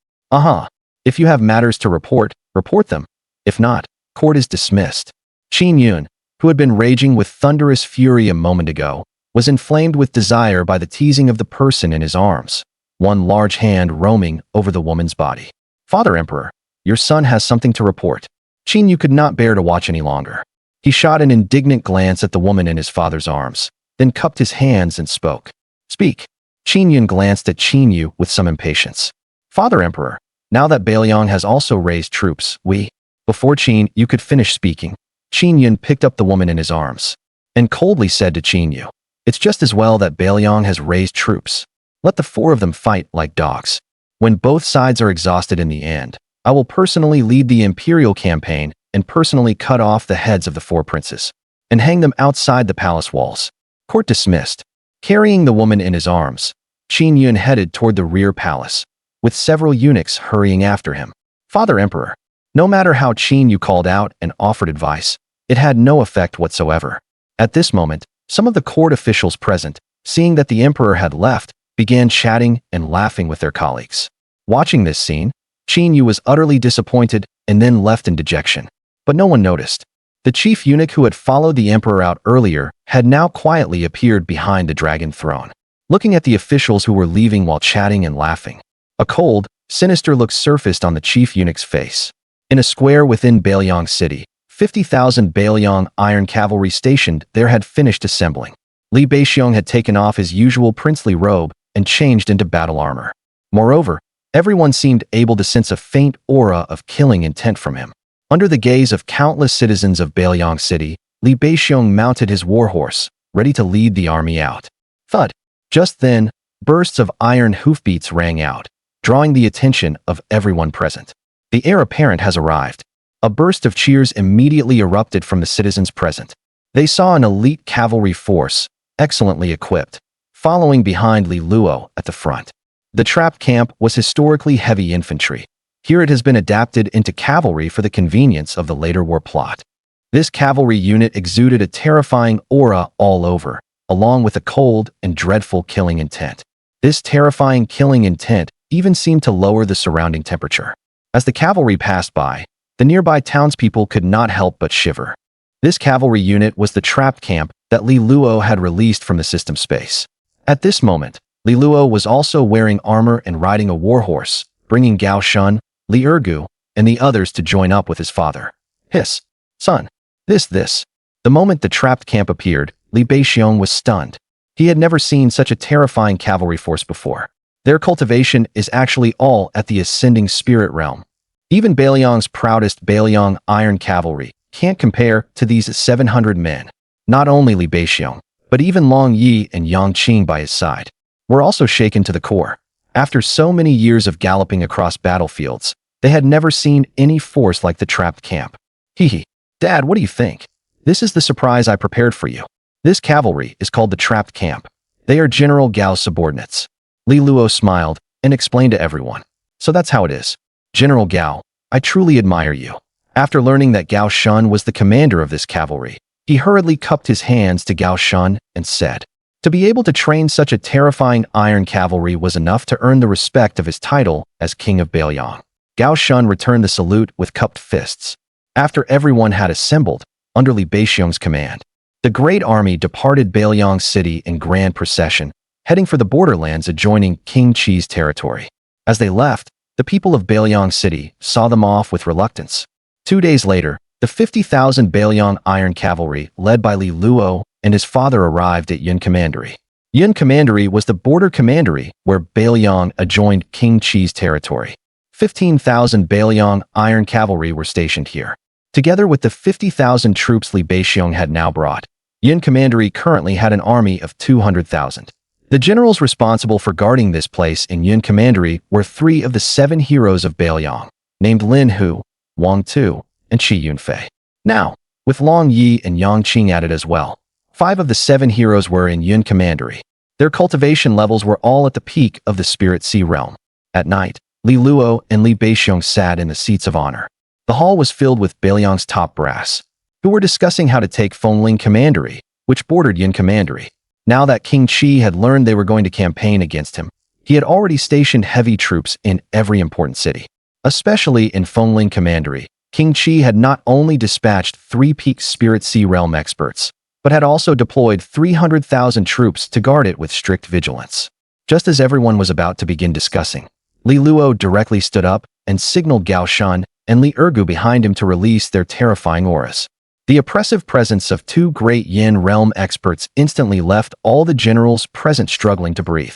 Speaker 1: If you have matters to report, report them. If not, court is dismissed. Qin Yun, who had been raging with thunderous fury a moment ago, was inflamed with desire by the teasing of the person in his arms, one large hand roaming over the woman's body. Father Emperor, your son has something to report. Qin Yu could not bear to watch any longer. He shot an indignant glance at the woman in his father's arms, then cupped his hands and spoke. Speak. Qin Yun glanced at Qin Yu with some impatience. Father Emperor, now that Beiliang has also raised troops, Before Qin Yu could finish speaking, Qin Yun picked up the woman in his arms and coldly said to Qin Yu, it's just as well that Beiliang has raised troops. Let the four of them fight like dogs. When both sides are exhausted in the end, I will personally lead the imperial campaign and personally cut off the heads of the four princes and hang them outside the palace walls. Court dismissed. Carrying the woman in his arms, Qin Yun headed toward the rear palace, with several eunuchs hurrying after him. Father Emperor, no matter how Qin Yu called out and offered advice, it had no effect whatsoever. At this moment, some of the court officials present, seeing that the emperor had left, began chatting and laughing with their colleagues. Watching this scene, Qin Yu was utterly disappointed and then left in dejection. But no one noticed. The chief eunuch who had followed the emperor out earlier had now quietly appeared behind the dragon throne, looking at the officials who were leaving while chatting and laughing. A cold, sinister look surfaced on the chief eunuch's face. In a square within Beiliang city, 50,000 Beiliang iron cavalry stationed there had finished assembling. Li Luo had taken off his usual princely robe and changed into battle armor. Moreover, everyone seemed able to sense a faint aura of killing intent from him. Under the gaze of countless citizens of Beiliang city, Li Luo mounted his warhorse, ready to lead the army out. Thud! Just then, bursts of iron hoofbeats rang out, drawing the attention of everyone present. The heir apparent has arrived. A burst of cheers immediately erupted from the citizens present. They saw an elite cavalry force, excellently equipped, following behind Li Luo at the front. The trapped camp was historically heavy infantry. Here it has been adapted into cavalry for the convenience of the later war plot. This cavalry unit exuded a terrifying aura all over, along with a cold and dreadful killing intent. This terrifying killing intent even seemed to lower the surrounding temperature. As the cavalry passed by, the nearby townspeople could not help but shiver. This cavalry unit was the trapped camp that Li Luo had released from the system space. At this moment, Li Luo was also wearing armor and riding a warhorse, bringing Gao Shun, Li Ergu, and the others to join up with his father. Hiss! Son! This! The moment the trapped camp appeared, Li Luo was stunned. He had never seen such a terrifying cavalry force before. Their cultivation is actually all at the ascending spirit realm. Even Beiliang's proudest Beiliang iron cavalry can't compare to these 700 men. Not only Li Luo, but even Long Yi and Yang Qing by his side were also shaken to the core. After so many years of galloping across battlefields, they had never seen any force like the trapped camp. Hee. Dad, what do you think? This is the surprise I prepared for you. This cavalry is called the trapped camp. They are General Gao's subordinates. Li Luo smiled and explained to everyone. So that's how it is. General Gao, I truly admire you. After learning that Gao Shun was the commander of this cavalry, he hurriedly cupped his hands to Gao Shun and said, to be able to train such a terrifying iron cavalry was enough to earn the respect of his title as King of Beiliang. Gao Shun returned the salute with cupped fists. After everyone had assembled, under Li Luo's command, the great army departed Beiliang city in grand procession, heading for the borderlands adjoining King Qi's territory. As they left, the people of Beiliang city saw them off with reluctance. 2 days later, the 50,000 Beiliang iron cavalry led by Li Luo and his father arrived at Yun Commandery. Yun Commandery was the border commandery where Beiliang adjoined King Qi's territory. 15,000 Beiliang iron cavalry were stationed here. Together with the 50,000 troops Li Luo had now brought, Yun Commandery currently had an army of 200,000. The generals responsible for guarding this place in Yun Commandery were 3 of the 7 heroes of Beiliang, named Lin Hu, Wang Tu, and Qi Yunfei. Now, with Long Yi and Yang Qing added as well, 5 of the 7 heroes were in Yun Commandery. Their cultivation levels were all at the peak of the Spirit Sea realm. At night, Li Luo and Li Luo sat in the seats of honor. The hall was filled with Beiliang's top brass, who were discussing how to take Fengling Commandery, which bordered Yun Commandery. Now that King Qi had learned they were going to campaign against him, he had already stationed heavy troops in every important city. Especially in Fengling Commandery, King Qi had not only dispatched 3 peak Spirit Sea Realm experts, but had also deployed 300,000 troops to guard it with strict vigilance. Just as everyone was about to begin discussing, Li Luo directly stood up and signaled Gao Shan and Li Ergu behind him to release their terrifying auras. The oppressive presence of 2 great Yin realm experts instantly left all the generals present struggling to breathe.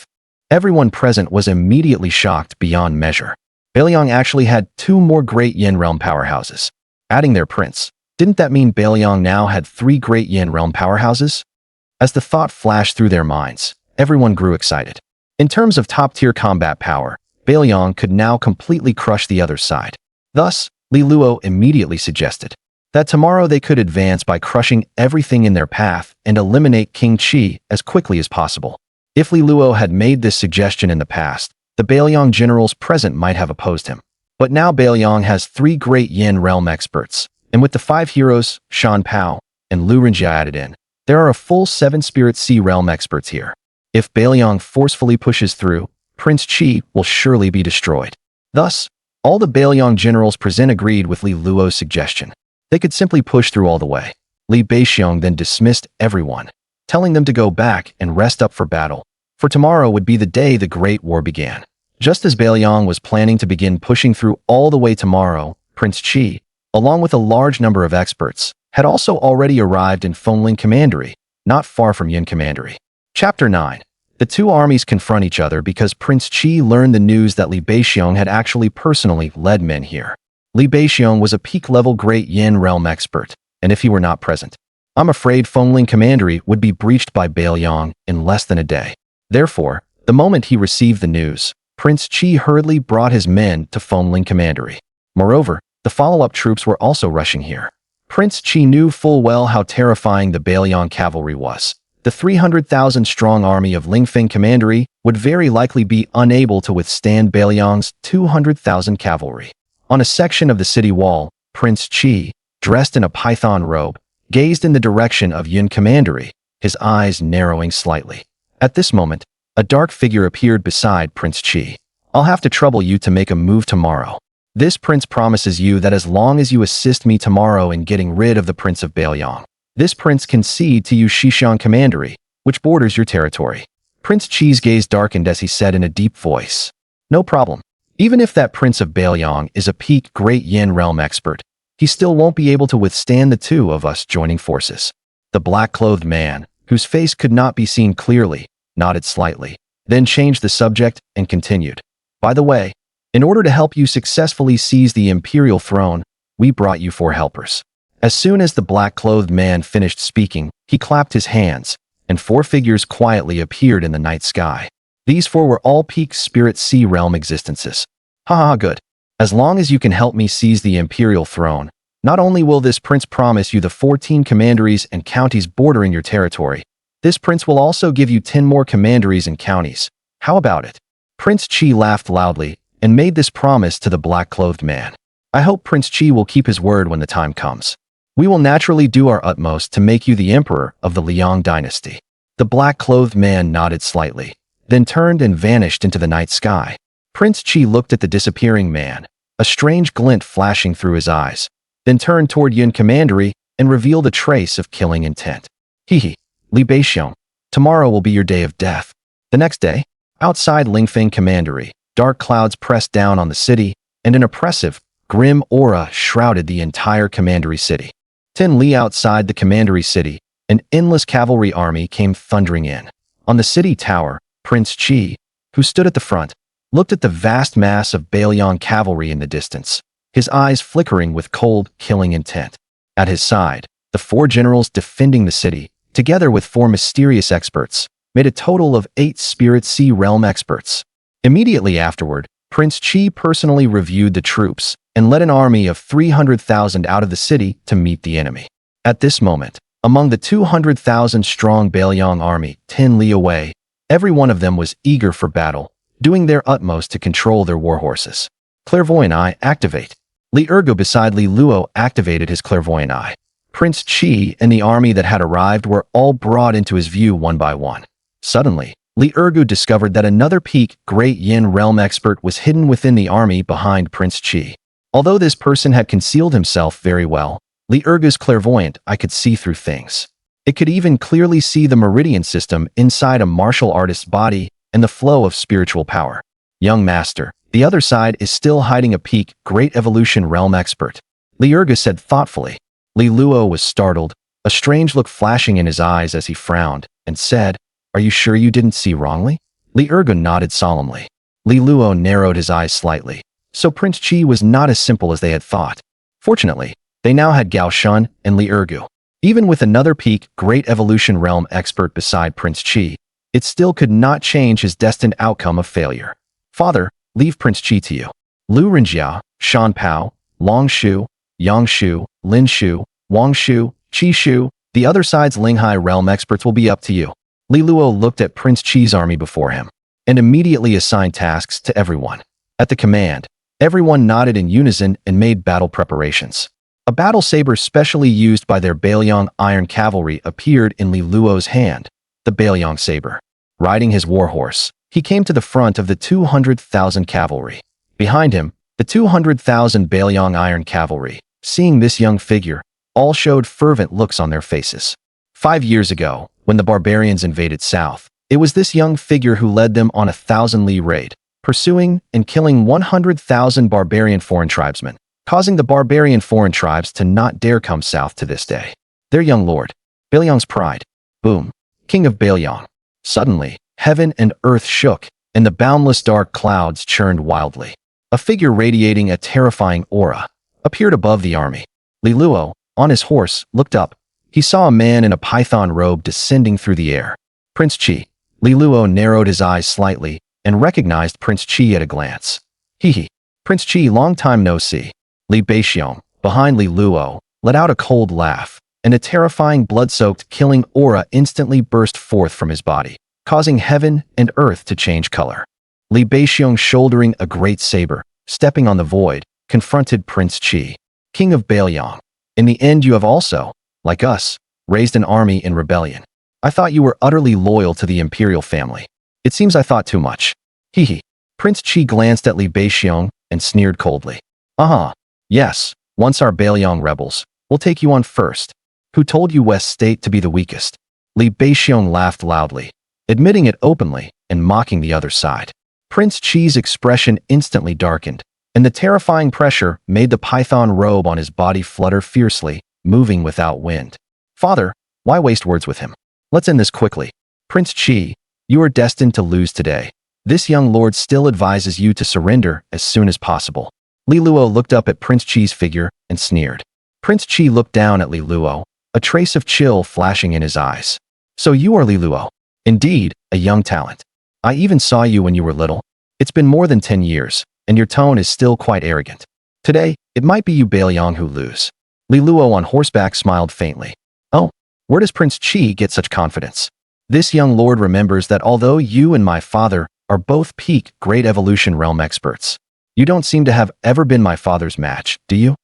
Speaker 1: Everyone present was immediately shocked beyond measure. Beiliang actually had 2 more great Yin realm powerhouses. Adding their prince, didn't that mean Beiliang now had 3 great Yin realm powerhouses? As the thought flashed through their minds, everyone grew excited. In terms of top-tier combat power, Beiliang could now completely crush the other side. Thus, Li Luo immediately suggested that tomorrow they could advance by crushing everything in their path and eliminate King Qi as quickly as possible. If Li Luo had made this suggestion in the past, the Beiliang generals present might have opposed him. But now Beiliang has 3 great Yin realm experts, and with the 5 heroes, Shan Pao and Lu Renjia added in, there are a full 7 Spirit Sea realm experts here. If Beiliang forcefully pushes through, Prince Qi will surely be destroyed. Thus, all the Beiliang generals present agreed with Li Luo's suggestion. They could simply push through all the way. Li Beixiong then dismissed everyone, telling them to go back and rest up for battle, for tomorrow would be the day the Great War began. Just as Beiliang was planning to begin pushing through all the way tomorrow, Prince Qi, along with a large number of experts, had also already arrived in Fengling Commandery, not far from Yin Commandery. Chapter 9. The 2 armies confront each other because Prince Qi learned the news that Li Beixiong had actually personally led men here. Li Beixiong was a peak-level Great Yin realm expert, and if he were not present, I'm afraid Fengling Commandery would be breached by Beiliang in less than a day. Therefore, the moment he received the news, Prince Qi hurriedly brought his men to Fengling Commandery. Moreover, the follow-up troops were also rushing here. Prince Qi knew full well how terrifying the Beiliang cavalry was. The 300,000-strong army of Lingfeng Commandery would very likely be unable to withstand Beiliang's 200,000 cavalry. On a section of the city wall, Prince Qi, dressed in a python robe, gazed in the direction of Yin Commandery, his eyes narrowing slightly. At this moment, a dark figure appeared beside Prince Qi. I'll have to trouble you to make a move tomorrow. This prince promises you that as long as you assist me tomorrow in getting rid of the Prince of Beiliang, this prince can cede to you Xishan Commandery, which borders your territory. Prince Qi's gaze darkened as he said in a deep voice, no problem. Even if that Prince of Beiliang is a peak Great Yin realm expert, he still won't be able to withstand the 2 of us joining forces. The black-clothed man, whose face could not be seen clearly, nodded slightly, then changed the subject and continued. By the way, in order to help you successfully seize the imperial throne, we brought you 4 helpers. As soon as the black-clothed man finished speaking, he clapped his hands, and 4 figures quietly appeared in the night sky. These 4 were all peak Spirit Sea realm existences. Haha, good. As long as you can help me seize the imperial throne, not only will this prince promise you the 14 commanderies and counties bordering your territory, this prince will also give you 10 more commanderies and counties. How about it? Prince Qi laughed loudly and made this promise to the black-clothed man. I hope Prince Qi will keep his word when the time comes. We will naturally do our utmost to make you the emperor of the Liang dynasty. The black-clothed man nodded slightly, then turned and vanished into the night sky. Prince Qi looked at the disappearing man, a strange glint flashing through his eyes, then turned toward Yin Commandery and revealed a trace of killing intent. Hehe, Li Beixiong, tomorrow will be your day of death. The next day, outside Lingfeng Commandery, dark clouds pressed down on the city, and an oppressive, grim aura shrouded the entire Commandery city. 10 li outside the Commandery city, an endless cavalry army came thundering in. On the city tower, Prince Qi, who stood at the front, looked at the vast mass of Beiliang cavalry in the distance, his eyes flickering with cold, killing intent. At his side, the 4 generals defending the city, together with 4 mysterious experts, made a total of 8 Spirit Sea realm experts. Immediately afterward, Prince Qi personally reviewed the troops and led an army of 300,000 out of the city to meet the enemy. At this moment, among the 200,000-strong Beiliang army 10 li away, every one of them was eager for battle, doing their utmost to control their warhorses. Clairvoyant Eye, activate. Li Ergu beside Li Luo activated his Clairvoyant Eye. Prince Qi and the army that had arrived were all brought into his view one by one. Suddenly, Li Luo discovered that another peak Great Yin realm expert was hidden within the army behind Prince Qi. Although this person had concealed himself very well, Li Luo's clairvoyant eye could see through things. It could even clearly see the meridian system inside a martial artist's body and the flow of spiritual power. Young master, the other side is still hiding a peak Great Evolution realm expert, Li Luo said thoughtfully. Li Luo was startled, a strange look flashing in his eyes as he frowned, and said, "Are you sure you didn't see wrongly?" Li Luo nodded solemnly. Li Luo narrowed his eyes slightly. So Prince Qi was not as simple as they had thought. Fortunately, they now had Gao Shun and Li Luo. Even with another peak Great Evolution realm expert beside Prince Qi, it still could not change his destined outcome of failure. "Father, leave Prince Qi to you. Lu Renjia, Shan Pao, Long Shu, Yang Shu, Lin Shu, Wang Shu, Qi Shu, the other side's Linghai realm experts will be up to you." Li Luo looked at Prince Qi's army before him and immediately assigned tasks to everyone. At the command, everyone nodded in unison and made battle preparations. A battle saber specially used by their Beiliang iron cavalry appeared in Li Luo's hand, the Beiliang saber. Riding his warhorse, he came to the front of the 200,000 cavalry. Behind him, the 200,000 Beiliang iron cavalry. Seeing this young figure, all showed fervent looks on their faces. 5 years ago, when the barbarians invaded south, it was this young figure who led them on a 1,000-li raid, pursuing and killing 100,000 barbarian foreign tribesmen, causing the barbarian foreign tribes to not dare come south to this day. Their young lord, Beiliang's pride, Boom, king of Beiliang. Suddenly, heaven and earth shook, and the boundless dark clouds churned wildly. A figure radiating a terrifying aura appeared above the army. Li Luo, on his horse, looked up. He saw a man in a python robe descending through the air. Prince Qi. Li Luo narrowed his eyes slightly and recognized Prince Qi at a glance. Hee. Prince Qi, long time no see. Li Beixiong, behind Li Luo, let out a cold laugh, and a terrifying blood-soaked killing aura instantly burst forth from his body, causing heaven and earth to change color. Li Beixiong, shouldering a great saber, stepping on the void, confronted Prince Qi. King of Beiliang, in the end you have also, like us, raised an army in rebellion. I thought you were utterly loyal to the imperial family. It seems I thought too much. Hee. Prince Qi glanced at Li Beixiong and sneered coldly. Yes, once our Beiliang rebels, we'll take you on first. Who told you West State to be the weakest? Li Beixiong laughed loudly, admitting it openly and mocking the other side. Prince Qi's expression instantly darkened, and the terrifying pressure made the python robe on his body flutter fiercely, moving without wind. Father, why waste words with him? Let's end this quickly. Prince Qi, you are destined to lose today. This young lord still advises you to surrender as soon as possible. Li Luo looked up at Prince Qi's figure and sneered. Prince Qi looked down at Li Luo, a trace of chill flashing in his eyes. So you are Li Luo. Indeed, a young talent. I even saw you when you were little. It's been more than 10 years, and your tone is still quite arrogant. Today, it might be you Beiliang who lose. Li Luo on horseback smiled faintly. Oh, where does Prince Qi get such confidence? This young lord remembers that although you and my father are both peak Great Evolution realm experts, you don't seem to have ever been my father's match, do you?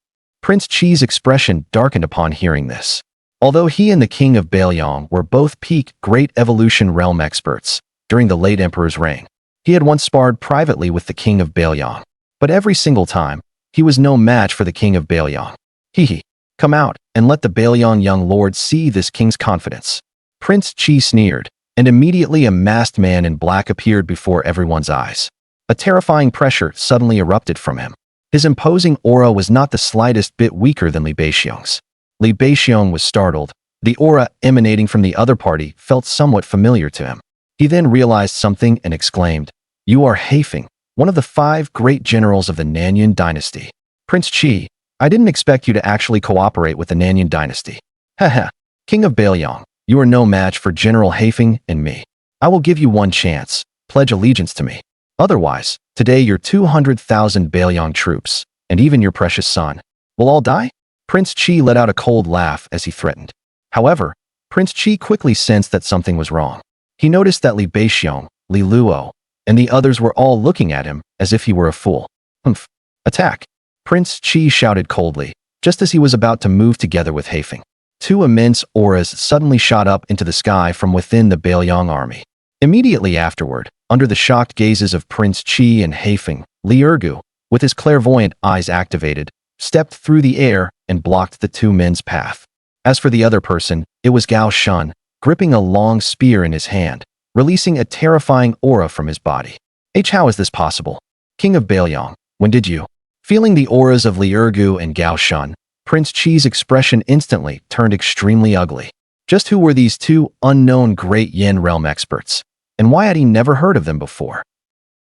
Speaker 1: Prince Qi's expression darkened upon hearing this. Although he and the king of Beiliang were both peak Great Evolution realm experts during the late emperor's reign, he had once sparred privately with the king of Beiliang, but every single time, he was no match for the king of Beiliang. Hee. Come out and let the Beiliang young lord see this king's confidence. Prince Qi sneered, and immediately a masked man in black appeared before everyone's eyes. A terrifying pressure suddenly erupted from him. His imposing aura was not the slightest bit weaker than Li Beixiong's. Li Beixiong was startled. The aura emanating from the other party felt somewhat familiar to him. He then realized something and exclaimed, "You are Haifeng, one of the 5 great generals of the Nanyuan dynasty." Prince Qi, I didn't expect you to actually cooperate with the Nanyuan dynasty. Haha, King of Beiliang, you are no match for General Haifeng and me. I will give you one chance. Pledge allegiance to me. Otherwise, today your 200,000 Beiliang troops, and even your precious son, will all die? Prince Qi let out a cold laugh as he threatened. However, Prince Qi quickly sensed that something was wrong. He noticed that Li Beixiong, Li Luo, and the others were all looking at him as if he were a fool. Humph. Attack! Prince Qi shouted coldly, just as he was about to move together with Haifeng. two immense auras suddenly shot up into the sky from within the Beiliang army. Immediately afterward, under the shocked gazes of Prince Qi and Haifeng, Li Luo, with his clairvoyant eyes activated, stepped through the air and blocked the two men's path. As for the other person, it was Gao Shun, gripping a long spear in his hand, releasing a terrifying aura from his body. How is this possible? King of Beiliang, when did you? Feeling the auras of Li Luo and Gao Shun, Prince Qi's expression instantly turned extremely ugly. Just who were these two unknown Great Yin realm experts? And why had he never heard of them before?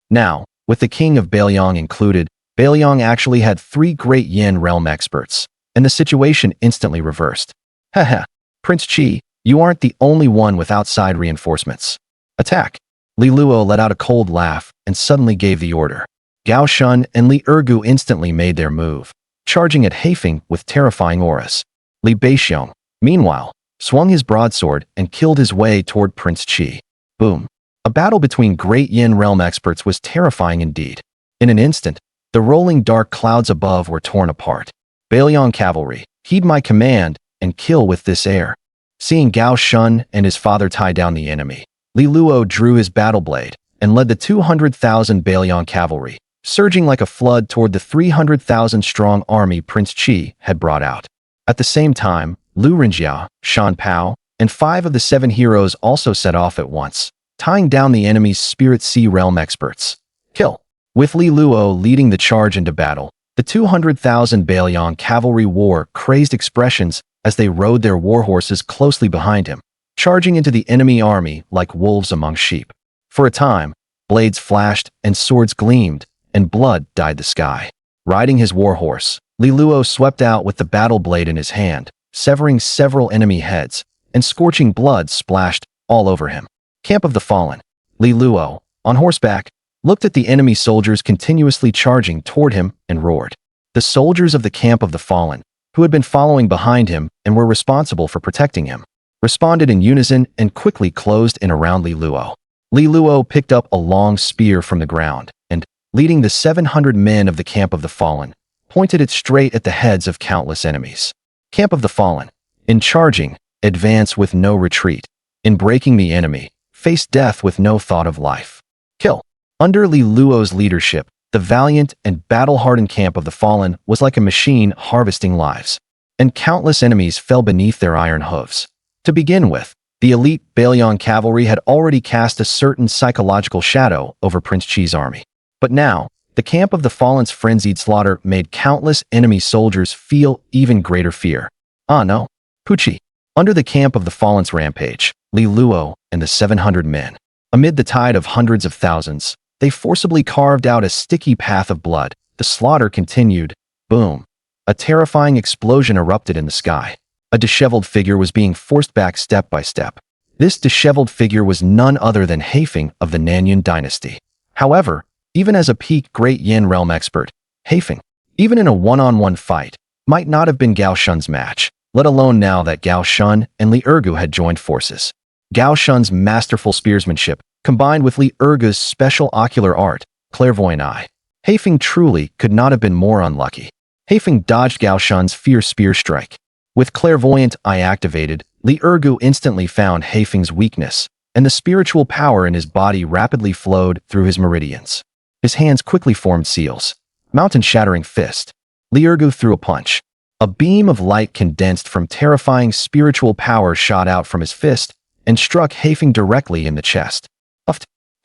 Speaker 1: Now, with the King of Beiliang included, Beiliang actually had 3 Great Yin realm experts, and the situation instantly reversed. Haha, Prince Qi, you aren't the only one with outside reinforcements. Attack! Li Luo let out a cold laugh and suddenly gave the order. Gao Shun and Li Luo instantly made their move, charging at Haifeng with terrifying auras. Li Beiliang, meanwhile, swung his broadsword and killed his way toward Prince Qi. Boom! A battle between Great Yin realm experts was terrifying indeed. In an instant, the rolling dark clouds above were torn apart. Black Cavalry, heed my command and kill with this air. Seeing Gao Shun and his father tie down the enemy, Li Luo drew his battle blade and led the 200,000 Black Cavalry, surging like a flood toward the 300,000-strong army Prince Qi had brought out. At the same time, Lu Renjia, Shan Pao, and 5 of the 7 heroes also set off at once, tying down the enemy's Spirit Sea realm experts. Kill! With Li Luo leading the charge into battle, the 200,000 Beiliang cavalry wore crazed expressions as they rode their warhorses closely behind him, charging into the enemy army like wolves among sheep. For a time, blades flashed and swords gleamed, and blood dyed the sky. Riding his warhorse, Li Luo swept out with the battle blade in his hand, severing several enemy heads, and scorching blood splashed all over him. Camp of the Fallen. Li Luo, on horseback, looked at the enemy soldiers continuously charging toward him and roared. The soldiers of the Camp of the Fallen, who had been following behind him and were responsible for protecting him, responded in unison and quickly closed in around Li Luo. Li Luo picked up a long spear from the ground and, leading the 700 men of the Camp of the Fallen, pointed it straight at the heads of countless enemies. Camp of the Fallen. In charging, advance with no retreat. In breaking the enemy, face death with no thought of life. Kill. Under Li Luo's leadership, the valiant and battle-hardened Camp of the Fallen was like a machine harvesting lives, and countless enemies fell beneath their iron hooves. To begin with, the elite Black Cavalry had already cast a certain psychological shadow over Prince Qi's army. But now, the Camp of the Fallen's frenzied slaughter made countless enemy soldiers feel even greater fear. Ah no, Pucci. Under the Camp of the Fallen's rampage, Li Luo and the 700 men, amid the tide of hundreds of thousands, they forcibly carved out a sticky path of blood. The slaughter continued. Boom. A terrifying explosion erupted in the sky. A disheveled figure was being forced back step by step. This disheveled figure was none other than Haifeng of the Nanyun dynasty. However, even as a peak Great Yin realm expert, Haifeng, even in a one-on-one fight, might not have been Gao Shun's match, let alone now that Gao Shun and Li Luo had joined forces. Gao Shun's masterful spearsmanship, combined with Li Luo's special ocular art, clairvoyant eye. Haifeng truly could not have been more unlucky. Haifeng dodged Gao Shun's fierce spear strike. With clairvoyant eye activated, Li Luo instantly found Haifeng's weakness, and the spiritual power in his body rapidly flowed through his meridians. His hands quickly formed seals. Mountain-shattering fist. Li Luo threw a punch. A beam of light condensed from terrifying spiritual power shot out from his fist and struck Haifeng directly in the chest.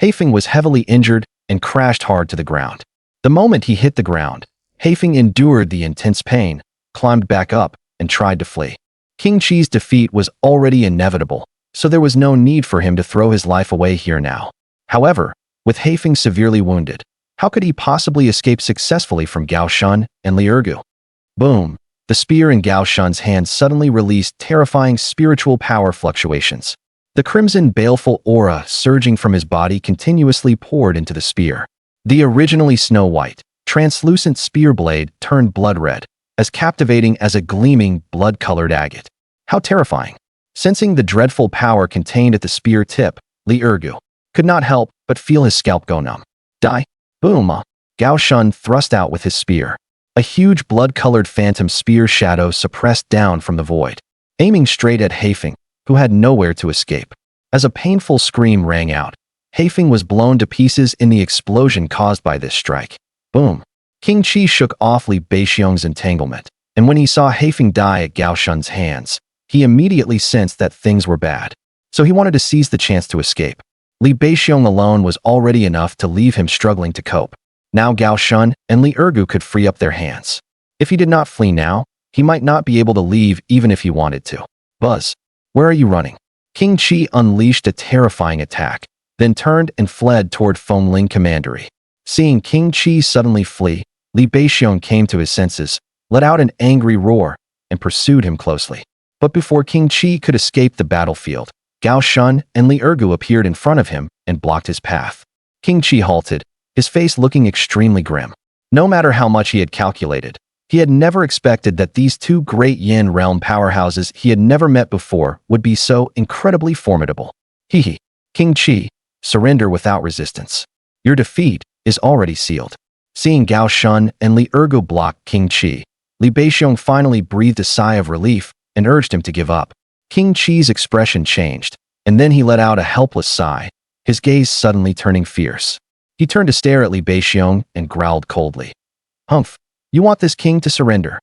Speaker 1: Haifeng was heavily injured and crashed hard to the ground. The moment he hit the ground, Haifeng endured the intense pain, climbed back up, and tried to flee. King Qi's defeat was already inevitable, so there was no need for him to throw his life away here now. However, with Haifeng severely wounded, how could he possibly escape successfully from Gao Shun and Li Luo? Boom! The spear in Gao Shun's hand suddenly released terrifying spiritual power fluctuations. The crimson baleful aura surging from his body continuously poured into the spear. The originally snow-white, translucent spear blade turned blood-red, as captivating as a gleaming, blood-colored agate. How terrifying! Sensing the dreadful power contained at the spear tip, Li Luo could not help but feel his scalp go numb. Die! Boom! Gao Shun thrust out with his spear. A huge blood-colored phantom spear shadow suppressed down from the void. aiming straight at Haifeng, who had nowhere to escape. As a painful scream rang out, Haifeng was blown to pieces in the explosion caused by this strike. Boom! King Qi shook off Li Beixiong's entanglement, and when he saw Haifeng die at Gao Shun's hands, he immediately sensed that things were bad. So he wanted to seize the chance to escape. Li Beixiong alone was already enough to leave him struggling to cope. Now Gao Shun and Li Ergu could free up their hands. If he did not flee now, he might not be able to leave even if he wanted to. Buzz, where are you running? King Qi unleashed a terrifying attack, then turned and fled toward Fengling Commandery. Seeing King Qi suddenly flee, Li Beixiong came to his senses, let out an angry roar, and pursued him closely. But before King Qi could escape the battlefield, Gao Shun and Li Ergu appeared in front of him and blocked his path. King Qi halted, his face looking extremely grim. No matter how much he had calculated, he had never expected that these two great Yin realm powerhouses he had never met before would be so incredibly formidable. Hehe. King Qi, surrender without resistance. Your defeat is already sealed. Seeing Gao Shun and Li Ergu block King Qi, Li Beixiong finally breathed a sigh of relief and urged him to give up. King Qi's expression changed, and then he let out a helpless sigh, his gaze suddenly turning fierce. He turned to stare at Li Beixiong and growled coldly. Humph, you want this king to surrender?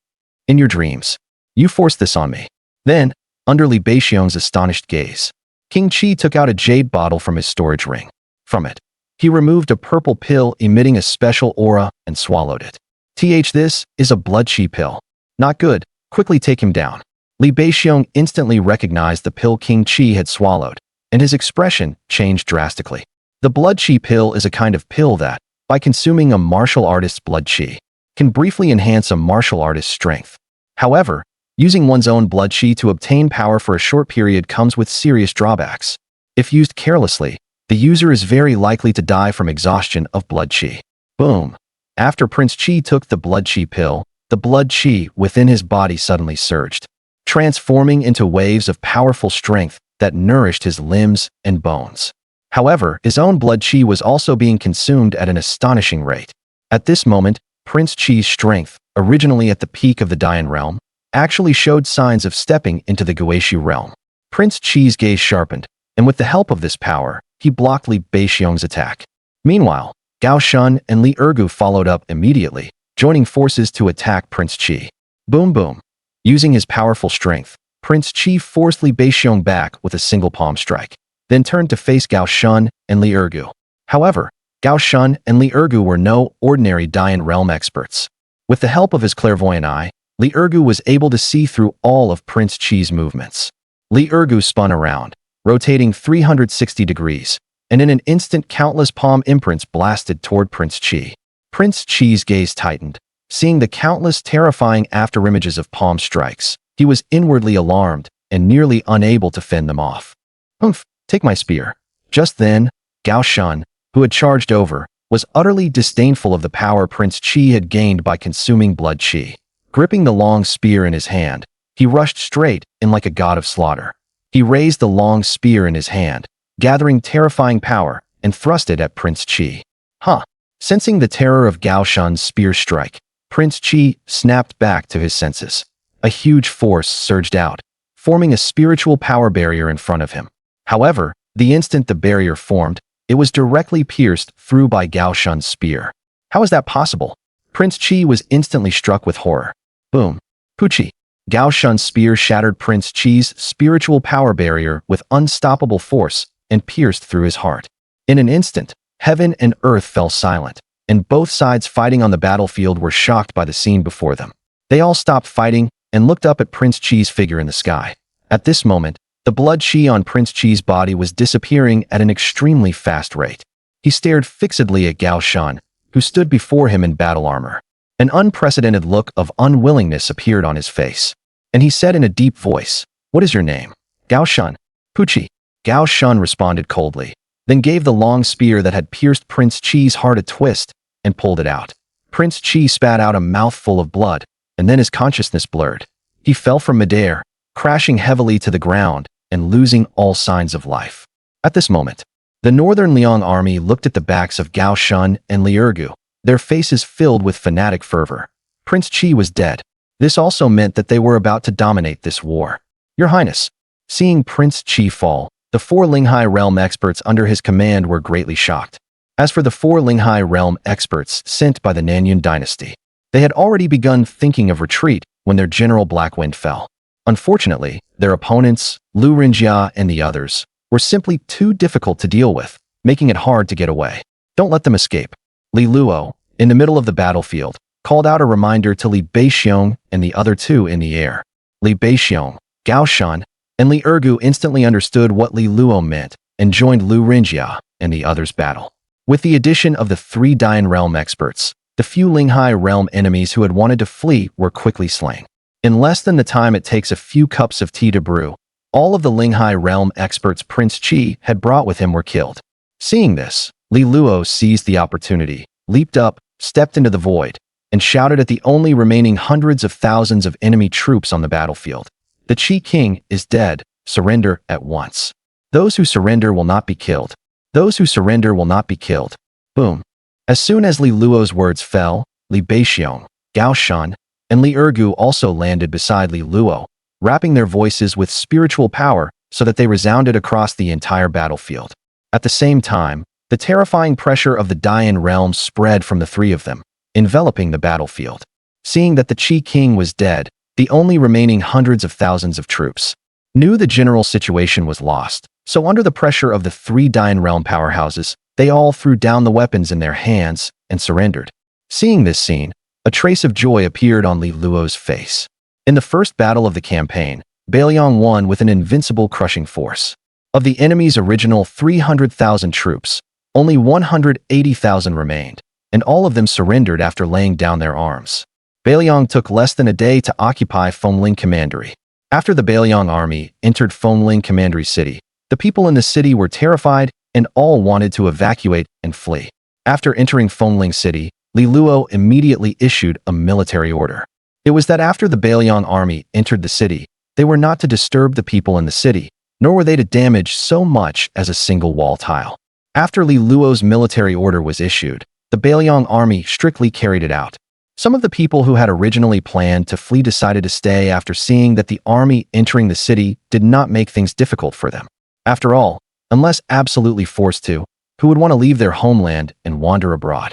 Speaker 1: In your dreams. You forced this on me. Then, under Li Beixiong's astonished gaze, King Qi took out a jade bottle from his storage ring. From it, he removed a purple pill emitting a special aura and swallowed it. This is a blood qi pill. Not good, quickly take him down. Li Beixiong instantly recognized the pill King Qi had swallowed, and his expression changed drastically. The blood qi pill is a kind of pill that, by consuming a martial artist's blood qi, can briefly enhance a martial artist's strength. However, using one's own blood qi to obtain power for a short period comes with serious drawbacks. If used carelessly, the user is very likely to die from exhaustion of blood qi. Boom! After Prince Qi took the blood qi pill, the blood qi within his body suddenly surged, transforming into waves of powerful strength that nourished his limbs and bones. However, his own blood qi was also being consumed at an astonishing rate. At this moment, Prince Qi's strength, originally at the peak of the Dian realm, actually showed signs of stepping into the Guishu realm. Prince Qi's gaze sharpened, and with the help of this power, he blocked Li Beixiong's attack. Meanwhile, Gao Shun and Li Ergu followed up immediately, joining forces to attack Prince Qi. Boom boom. Using his powerful strength, Prince Qi forced Li Beixiong back with a single palm strike, then turned to face Gao Shun and Li Ergu. However, Gao Shun and Li Ergu were no ordinary Dian realm experts. With the help of his clairvoyant eye, Li Ergu was able to see through all of Prince Qi's movements. Li Ergu spun around, rotating 360 degrees, and in an instant countless palm imprints blasted toward Prince Qi. Prince Qi's gaze tightened. Seeing the countless terrifying afterimages of palm strikes, he was inwardly alarmed and nearly unable to fend them off. Humph, take my spear. Just then, Gao Shun, who had charged over, was utterly disdainful of the power Prince Qi had gained by consuming blood qi. Gripping the long spear in his hand, he rushed straight in like a god of slaughter. He raised the long spear in his hand, gathering terrifying power, and thrust it at Prince Qi. Huh! Sensing the terror of Gao Shun's spear strike, Prince Qi snapped back to his senses. A huge force surged out, forming a spiritual power barrier in front of him. However, the instant the barrier formed, it was directly pierced through by Gao Shun's spear. How is that possible? Prince Qi was instantly struck with horror. Boom. Poochie. Gao Shun's spear shattered Prince Qi's spiritual power barrier with unstoppable force and pierced through his heart. In an instant, heaven and earth fell silent, and both sides fighting on the battlefield were shocked by the scene before them. They all stopped fighting and looked up at Prince Qi's figure in the sky. At this moment, the blood qi on Prince Qi's body was disappearing at an extremely fast rate. He stared fixedly at Gao Shun, who stood before him in battle armor. An unprecedented look of unwillingness appeared on his face, and he said in a deep voice, "What is your name?" "Gao Shun." "Puchi." Gao Shun responded coldly, then gave the long spear that had pierced Prince Qi's heart a twist and pulled it out. Prince Qi spat out a mouthful of blood, and then his consciousness blurred. He fell from midair, crashing heavily to the ground and losing all signs of life. At this moment, the Northern Liang army looked at the backs of Gao Shun and Li Ergu, their faces filled with fanatic fervor. Prince Qi was dead. This also meant that they were about to dominate this war. Your Highness. Seeing Prince Qi fall, the four Linghai realm experts under his command were greatly shocked. As for the four Linghai realm experts sent by the Nanyun dynasty, they had already begun thinking of retreat when their general Black Wind fell. Unfortunately, their opponents, Lu Rinjia and the others, were simply too difficult to deal with, making it hard to get away. Don't let them escape. Li Luo, in the middle of the battlefield, called out a reminder to Li Beixiong and the other two in the air. Li Beixiong, Gao Shan, and Li Ergu instantly understood what Li Luo meant and joined Lu Rinjia and the others' battle. With the addition of the three Dian realm experts, the few Linghai realm enemies who had wanted to flee were quickly slain. In less than the time it takes a few cups of tea to brew, all of the Linghai realm experts Prince Qi had brought with him were killed. Seeing this, Li Luo seized the opportunity, leaped up, stepped into the void, and shouted at the only remaining hundreds of thousands of enemy troops on the battlefield. The Qi King is dead. Surrender at once. Those who surrender will not be killed. Those who surrender will not be killed. Boom. As soon as Li Luo's words fell, Li Beixiong, Gao Shan, and Li Ergu also landed beside Li Luo, wrapping their voices with spiritual power so that they resounded across the entire battlefield. At the same time, the terrifying pressure of the Dian realm spread from the three of them, enveloping the battlefield. Seeing that the Qi King was dead, the only remaining hundreds of thousands of troops knew the general situation was lost, so under the pressure of the three Dian realm powerhouses, they all threw down the weapons in their hands and surrendered. Seeing this scene, a trace of joy appeared on Li Luo's face. In the first battle of the campaign, Beiliang won with an invincible crushing force. Of the enemy's original 300,000 troops, only 180,000 remained, and all of them surrendered after laying down their arms. Beiliang took less than a day to occupy Fengling Commandery. After the Beiliang army entered Fengling Commandery city, the people in the city were terrified and all wanted to evacuate and flee. After entering Fengling city, Li Luo immediately issued a military order. It was that after the Beiliang army entered the city, they were not to disturb the people in the city, nor were they to damage so much as a single wall tile. After Li Luo's military order was issued, the Beiliang army strictly carried it out. Some of the people who had originally planned to flee decided to stay after seeing that the army entering the city did not make things difficult for them. After all, unless absolutely forced to, who would want to leave their homeland and wander abroad?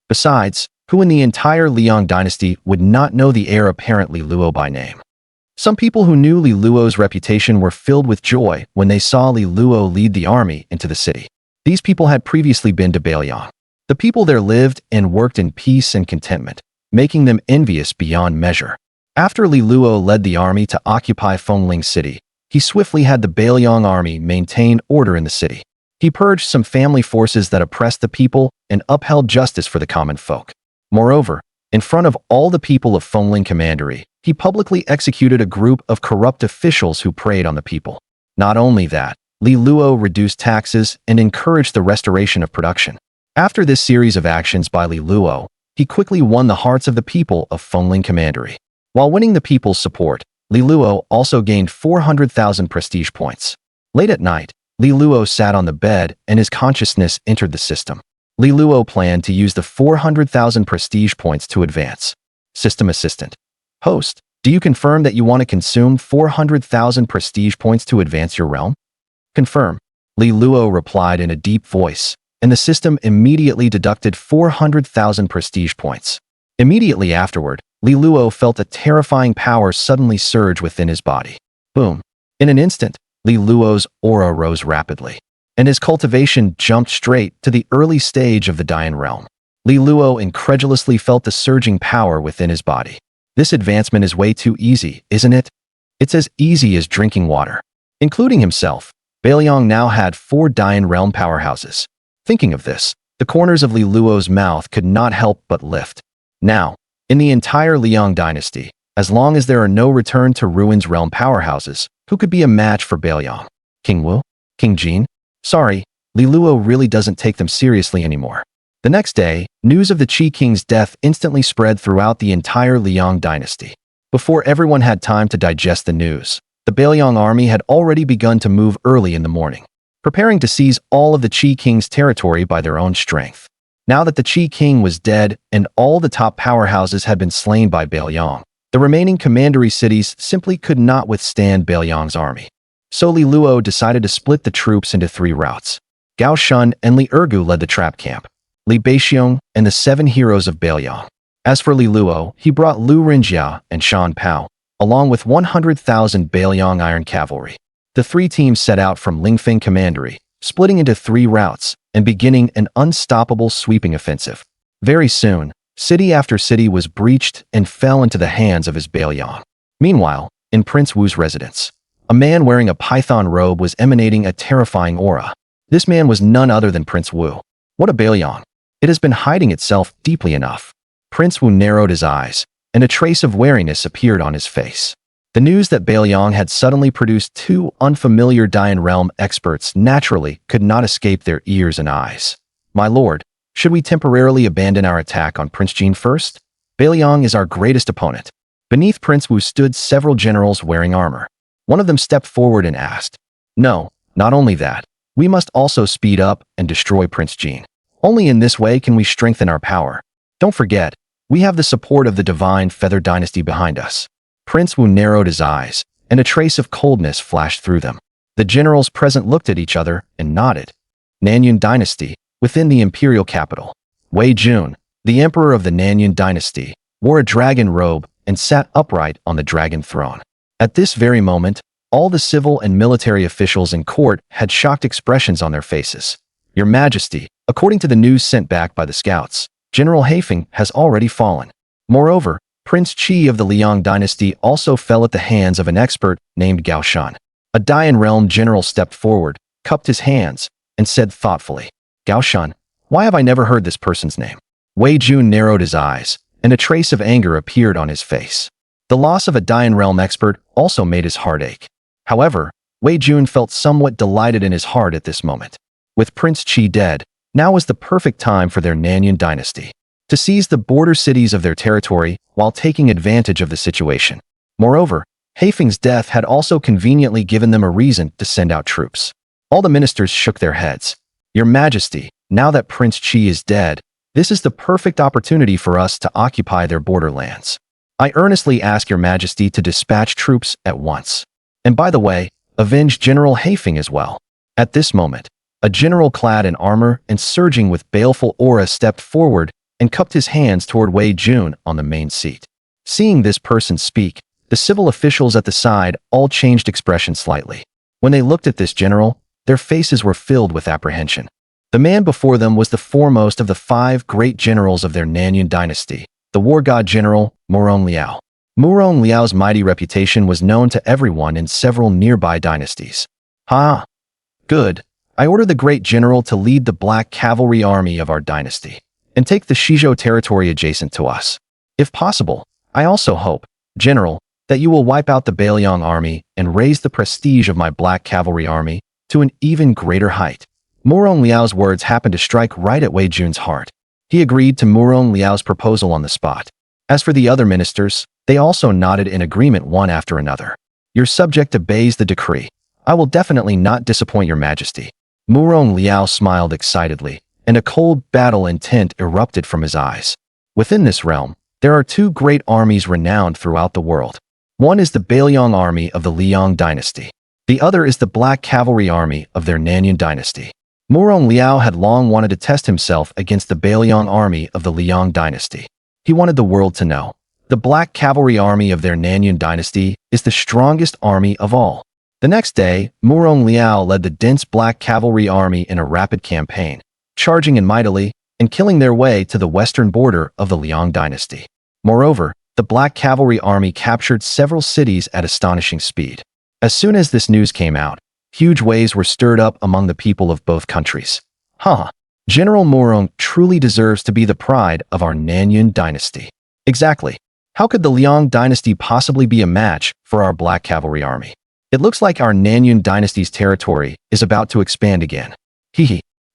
Speaker 1: Besides, who in the entire Liang dynasty would not know the heir apparent Li Luo by name? Some people who knew Li Luo's reputation were filled with joy when they saw Li Luo lead the army into the city. These people had previously been to Beiliang. The people there lived and worked in peace and contentment, making them envious beyond measure. After Li Luo led the army to occupy Fengling city, he swiftly had the Beiliang army maintain order in the city. He purged some family forces that oppressed the people and upheld justice for the common folk. Moreover, in front of all the people of Fengling Commandery, he publicly executed a group of corrupt officials who preyed on the people. Not only that, Li Luo reduced taxes and encouraged the restoration of production. After this series of actions by Li Luo, he quickly won the hearts of the people of Fengling Commandery. While winning the people's support, Li Luo also gained 400,000 prestige points. Late at night, Li Luo sat on the bed and his consciousness entered the system. Li Luo planned to use the 400,000 prestige points to advance. System Assistant. Host, do you confirm that you want to consume 400,000 prestige points to advance your realm? Confirm. Li Luo replied in a deep voice, and the system immediately deducted 400,000 prestige points. Immediately afterward, Li Luo felt a terrifying power suddenly surge within his body. Boom. In an instant, Li Luo's aura rose rapidly, and his cultivation jumped straight to the early stage of the Dian realm. Li Luo incredulously felt the surging power within his body. This advancement is way too easy, isn't it? It's as easy as drinking water. Including himself, Beiliang now had 4 Dian realm powerhouses. Thinking of this, the corners of Li Luo's mouth could not help but lift. Now, in the entire Liang dynasty, as long as there are no return to ruins realm powerhouses, who could be a match for Beiliang? King Wu? King Jin? Sorry, Li Luo really doesn't take them seriously anymore. The next day, news of the Qi King's death instantly spread throughout the entire Liang dynasty. Before everyone had time to digest the news, the Beiliang army had already begun to move early in the morning, preparing to seize all of the Qi King's territory by their own strength. Now that the Qi King was dead and all the top powerhouses had been slain by Beiliang, The remaining commandery cities simply could not withstand Beiliang's army. So Li Luo decided to split the troops into 3 routes. Gao Shun and Li Ergu led the trap camp, Li Baixiong and the 7 heroes of Beiliang. As for Li Luo, he brought Lu Rinjia and Shan Pao, along with 100,000 Beiliang iron cavalry. The 3 teams set out from Lingfeng Commandery, splitting into 3 routes and beginning an unstoppable sweeping offensive. Very soon, city after city was breached and fell into the hands of his Beiliang. Meanwhile, in Prince Wu's residence, a man wearing a python robe was emanating a terrifying aura. This man was none other than Prince Wu. What a Beiliang! It has been hiding itself deeply enough. Prince Wu narrowed his eyes, and a trace of wariness appeared on his face. The news that Beiliang had suddenly produced 2 unfamiliar Dian realm experts naturally could not escape their ears and eyes. My lord, should we temporarily abandon our attack on Prince Jin first? Beiliang is our greatest opponent. Beneath Prince Wu stood several generals wearing armor. One of them stepped forward and asked, "No, not only that. We must also speed up and destroy Prince Jin. Only in this way can we strengthen our power. Don't forget, we have the support of the divine Feather Dynasty behind us." Prince Wu narrowed his eyes, and a trace of coldness flashed through them. The generals present looked at each other and nodded. Nanyun Dynasty, within the imperial capital. Wei Jun, the emperor of the Nanyun Dynasty, wore a dragon robe and sat upright on the dragon throne. At this very moment, all the civil and military officials in court had shocked expressions on their faces. Your Majesty, according to the news sent back by the scouts, General Haifeng has already fallen. Moreover, Prince Qi of the Liang dynasty also fell at the hands of an expert named Gao Shan. A Dian realm general stepped forward, cupped his hands, and said thoughtfully, "Gao Shan, why have I never heard this person's name?" Wei Jun narrowed his eyes, and a trace of anger appeared on his face. The loss of a Dian realm expert also made his heart ache. However, Wei Jun felt somewhat delighted in his heart at this moment. With Prince Qi dead, now was the perfect time for their Nanyun dynasty to seize the border cities of their territory while taking advantage of the situation. Moreover, Haifeng's death had also conveniently given them a reason to send out troops. All the ministers shook their heads. Your Majesty, now that Prince Qi is dead, this is the perfect opportunity for us to occupy their borderlands. I earnestly ask Your Majesty to dispatch troops at once. And by the way, avenge General Haifeng as well. At this moment, a general clad in armor and surging with baleful aura stepped forward and cupped his hands toward Wei Jun on the main seat. Seeing this person speak, the civil officials at the side all changed expression slightly. When they looked at this general, their faces were filled with apprehension. The man before them was the foremost of the 5 great generals of their Nanyun dynasty, the war god general Murong Liao. Murong Liao's mighty reputation was known to everyone in several nearby dynasties. Ha! Good. I order the great general to lead the Black Cavalry army of our dynasty and take the Shizhou territory adjacent to us. If possible, I also hope, General, that you will wipe out the Beiliang army and raise the prestige of my Black Cavalry army to an even greater height. Murong Liao's words happened to strike right at Wei Jun's heart. He agreed to Murong Liao's proposal on the spot. As for the other ministers, they also nodded in agreement one after another. Your subject obeys the decree. I will definitely not disappoint Your Majesty. Murong Liao smiled excitedly, and a cold battle intent erupted from his eyes. Within this realm, there are 2 great armies renowned throughout the world. One is the Beiliang army of the Liang dynasty. The other is the Black Cavalry army of their Nanyun dynasty. Murong Liao had long wanted to test himself against the Beiliang army of the Liang dynasty. He wanted the world to know. The Black Cavalry army of their Nanyun dynasty is the strongest army of all. The next day, Murong Liao led the dense Black Cavalry army in a rapid campaign, charging in mightily and killing their way to the western border of the Liang dynasty. Moreover, the Black Cavalry army captured several cities at astonishing speed. As soon as this news came out, huge waves were stirred up among the people of both countries. General Murong truly deserves to be the pride of our Nanyun dynasty. Exactly. How could the Liang dynasty possibly be a match for our Black Cavalry army? It looks like our Nanyun dynasty's territory is about to expand again.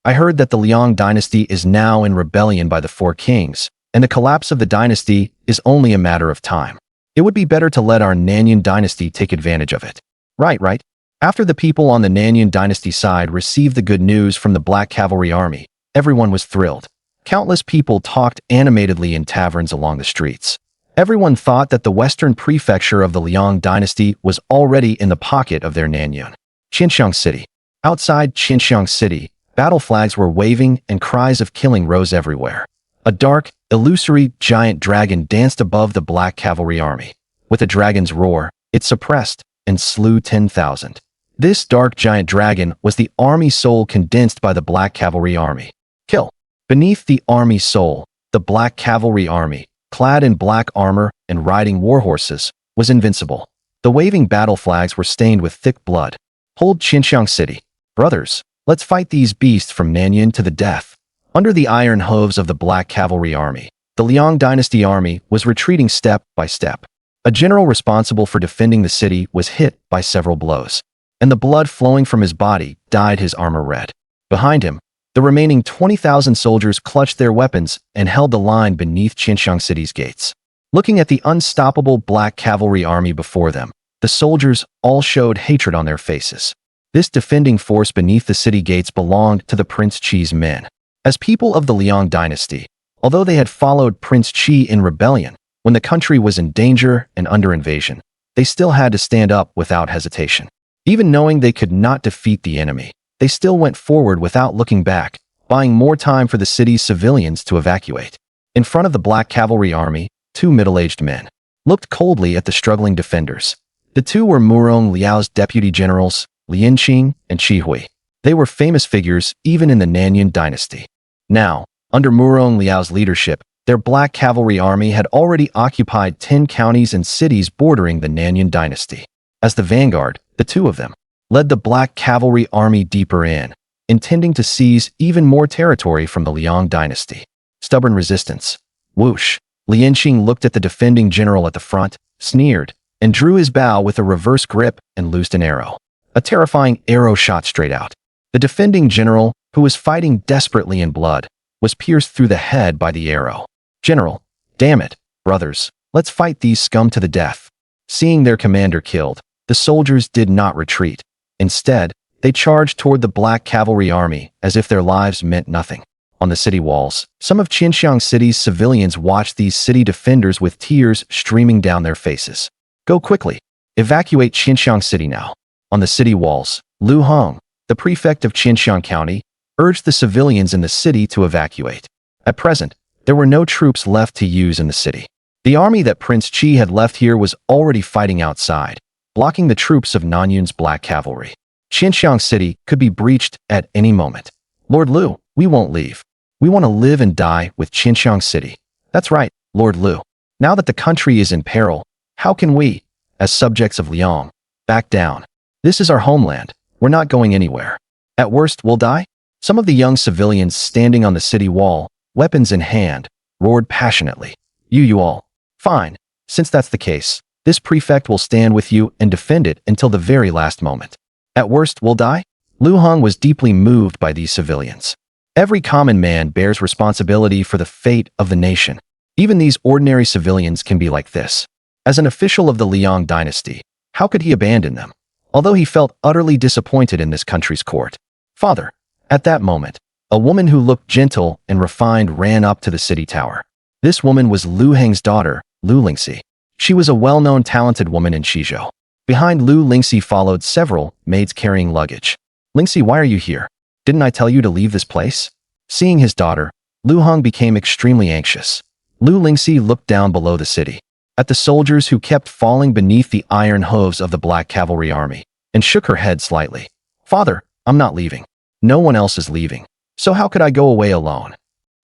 Speaker 1: I heard that the Liang dynasty is now in rebellion by the 4 kings, and the collapse of the dynasty is only a matter of time. It would be better to let our Nanyun dynasty take advantage of it. Right. After the people on the Nanyun dynasty side received the good news from the Black Cavalry army, everyone was thrilled. Countless people talked animatedly in taverns along the streets. Everyone thought that the western prefecture of the Liang dynasty was already in the pocket of their Nanyun. Xinxiang City. Outside Xinxiang City, battle flags were waving and cries of killing rose everywhere. A dark, illusory giant dragon danced above the Black Cavalry army. With a dragon's roar, it suppressed and slew 10,000. This dark giant dragon was the army soul condensed by the Black Cavalry army. Kill. Beneath the army soul, the Black Cavalry army, clad in black armor and riding war horses, was invincible. The waving battle flags were stained with thick blood. Hold Xinxiang City. Brothers, let's fight these beasts from Nanyun to the death. Under the iron hooves of the Black Cavalry army, the Liang dynasty army was retreating step by step. A general responsible for defending the city was hit by several blows, and the blood flowing from his body dyed his armor red. Behind him, the remaining 20,000 soldiers clutched their weapons and held the line beneath Xinxiang City's gates. Looking at the unstoppable Black Cavalry army before them, the soldiers all showed hatred on their faces. This defending force beneath the city gates belonged to the Prince Qi's men. As people of the Liang dynasty, although they had followed Prince Qi in rebellion when the country was in danger and under invasion, they still had to stand up without hesitation. Even knowing they could not defeat the enemy, they still went forward without looking back, buying more time for the city's civilians to evacuate. In front of the Black Cavalry army, two middle-aged men looked coldly at the struggling defenders. The two were Murong Liao's deputy generals, Lian Qing and Qi Hui. They were famous figures even in the Nanyun dynasty. Now, under Murong Liao's leadership, their Black Cavalry army had already occupied 10 counties and cities bordering the Nanyun dynasty. As the vanguard, the two of them led the Black Cavalry army deeper in, intending to seize even more territory from the Liang dynasty. Stubborn resistance. Whoosh. Lian Qing looked at the defending general at the front, sneered, and drew his bow with a reverse grip and loosed an arrow. A terrifying arrow shot straight out. The defending general, who was fighting desperately in blood, was pierced through the head by the arrow. General, damn it, brothers, let's fight these scum to the death. Seeing their commander killed, the soldiers did not retreat. Instead, they charged toward the Black Cavalry army as if their lives meant nothing. On the city walls, some of Xinxiang City's civilians watched these city defenders with tears streaming down their faces. Go quickly. Evacuate Xinxiang City now. On the city walls, Lu Hong, the prefect of Xinxiang County, urged the civilians in the city to evacuate. At present, there were no troops left to use in the city. The army that Prince Qi had left here was already fighting outside, blocking the troops of Nanyun's Black Cavalry. Xinxiang City could be breached at any moment. Lord Lu, we won't leave. We want to live and die with Xinxiang City. That's right, Lord Lu. Now that the country is in peril, how can we, as subjects of Liang, back down? This is our homeland. We're not going anywhere. At worst, we'll die? Some of the young civilians standing on the city wall, weapons in hand, roared passionately. You all. Fine. Since that's the case, this prefect will stand with you and defend it until the very last moment. At worst, we'll die? Lu Hong was deeply moved by these civilians. Every common man bears responsibility for the fate of the nation. Even these ordinary civilians can be like this. As an official of the Liang dynasty, how could he abandon them? Although he felt utterly disappointed in this country's court. Father. At that moment, a woman who looked gentle and refined ran up to the city tower. This woman was Lu Heng's daughter, Lu Lingxi. She was a well-known talented woman in Shizhou. Behind Lu Lingxi followed several maids carrying luggage. Lingxi, why are you here? Didn't I tell you to leave this place? Seeing his daughter, Lu Hong became extremely anxious. Lu Lingxi looked down below the city, at the soldiers who kept falling beneath the iron hooves of the Black Cavalry army, and shook her head slightly. Father, I'm not leaving. No one else is leaving. So how could I go away alone?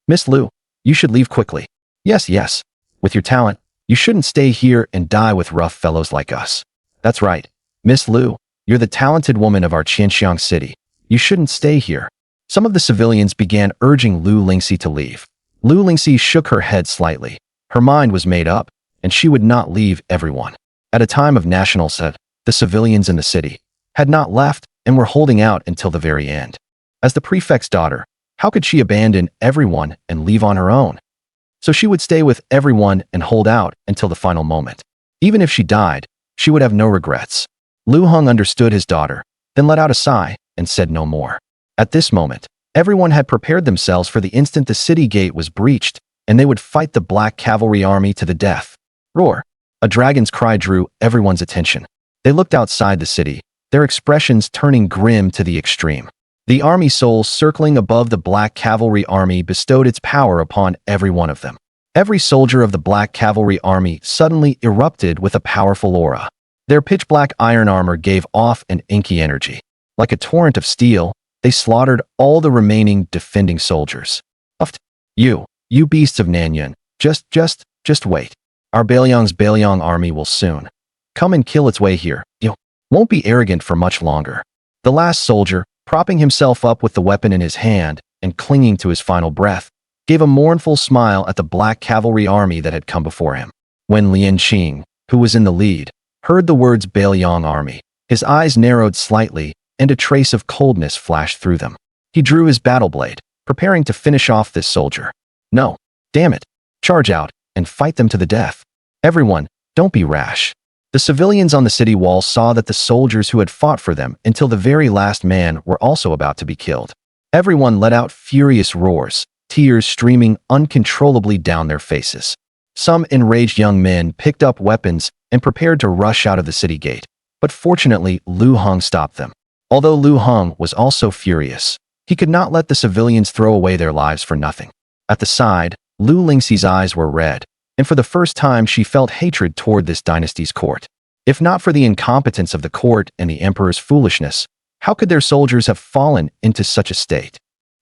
Speaker 1: Miss Lu, you should leave quickly. Yes. With your talent, you shouldn't stay here and die with rough fellows like us. That's right. Miss Lu, you're the talented woman of our Xinxiang City. You shouldn't stay here. Some of the civilians began urging Lu Lingxi to leave. Lu Lingxi shook her head slightly. Her mind was made up, and she would not leave everyone. At a time of national set, the civilians in the city had not left and were holding out until the very end. As the prefect's daughter, how could she abandon everyone and leave on her own? So she would stay with everyone and hold out until the final moment. Even if she died, she would have no regrets. Lu Hong understood his daughter, then let out a sigh and said no more. At this moment, everyone had prepared themselves for the instant the city gate was breached, and they would fight the Black Cavalry army to the death. Roar! A dragon's cry drew everyone's attention. They looked outside the city, their expressions turning grim to the extreme. The army soul circling above the Black Cavalry army bestowed its power upon every one of them. Every soldier of the Black Cavalry army suddenly erupted with a powerful aura. Their pitch-black iron armor gave off an inky energy. Like a torrent of steel, they slaughtered all the remaining defending soldiers. You beasts of Nanyun, just wait. Our Beiliang army will soon come and kill its way here. You won't be arrogant for much longer. The last soldier, propping himself up with the weapon in his hand and clinging to his final breath, gave a mournful smile at the Black Cavalry army that had come before him. When Lian Qing, who was in the lead, heard the words Beiliang army, his eyes narrowed slightly and a trace of coldness flashed through them. He drew his battle blade, preparing to finish off this soldier. No, damn it. Charge out and fight them to the death. Everyone, don't be rash. The civilians on the city wall saw that the soldiers who had fought for them until the very last man were also about to be killed. Everyone let out furious roars, tears streaming uncontrollably down their faces. Some enraged young men picked up weapons and prepared to rush out of the city gate, but fortunately Lu Heng stopped them. Although Lu Heng was also furious, he could not let the civilians throw away their lives for nothing. At the side, Lu Lingxi's eyes were red, and for the first time she felt hatred toward this dynasty's court. If not for the incompetence of the court and the emperor's foolishness, how could their soldiers have fallen into such a state?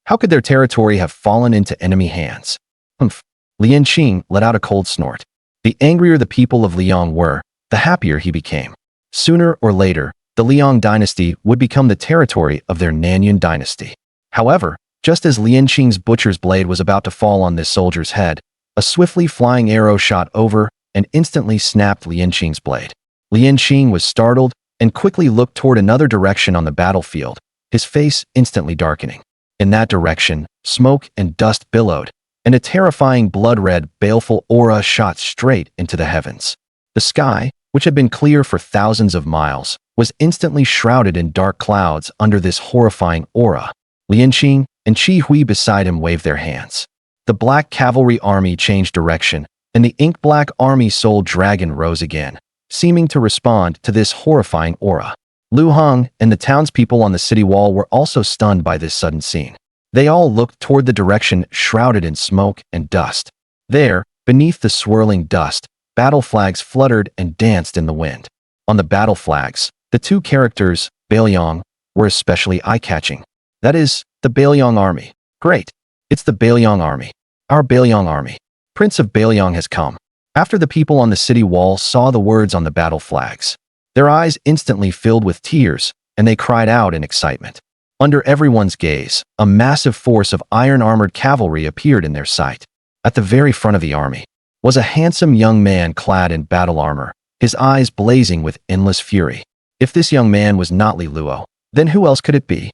Speaker 1: How could their territory have fallen into enemy hands? Humph. Lian Qing let out a cold snort. The angrier the people of Liang were, the happier he became. Sooner or later, the Liang dynasty would become the territory of their Nanyun dynasty. However, just as Lian Qing's butcher's blade was about to fall on this soldier's head, a swiftly flying arrow shot over and instantly snapped Lian Qing's blade. Lian Qing was startled and quickly looked toward another direction on the battlefield, his face instantly darkening. In that direction, smoke and dust billowed, and a terrifying blood-red, baleful aura shot straight into the heavens. The sky, which had been clear for thousands of miles, was instantly shrouded in dark clouds under this horrifying aura. Lian Qing and Qi Hui beside him waved their hands. The Black Cavalry army changed direction, and the ink-black army soul dragon rose again, seeming to respond to this horrifying aura. Lu Heng and the townspeople on the city wall were also stunned by this sudden scene. They all looked toward the direction shrouded in smoke and dust. There, beneath the swirling dust, battle flags fluttered and danced in the wind. On the battle flags, the two characters, Beiliang, were especially eye-catching. That is, the Beiliang army. Great. It's the Beiliang army. Our Beiliang army. Prince of Beiliang has come. After the people on the city wall saw the words on the battle flags, their eyes instantly filled with tears, and they cried out in excitement. Under everyone's gaze, a massive force of iron-armored cavalry appeared in their sight. At the very front of the army was a handsome young man clad in battle armor, his eyes blazing with endless fury. If this young man was not Li Luo, then who else could it be?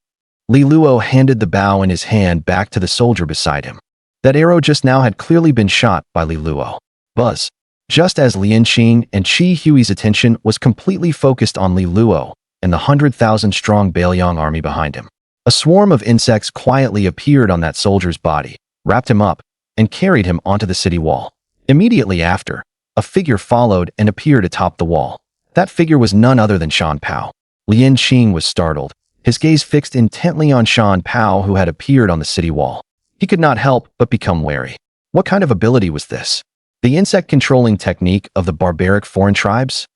Speaker 1: Li Luo handed the bow in his hand back to the soldier beside him. That arrow just now had clearly been shot by Li Luo. Buzz. Just as Lian Qing and Qi Hui's attention was completely focused on Li Luo and the 100,000-strong Beiliang army behind him, a swarm of insects quietly appeared on that soldier's body, wrapped him up, and carried him onto the city wall. Immediately after, a figure followed and appeared atop the wall. That figure was none other than Shan Pao. Lian Qing was startled, his gaze fixed intently on Shan Pao who had appeared on the city wall. He could not help but become wary. What kind of ability was this? The insect-controlling technique of the barbaric foreign tribes?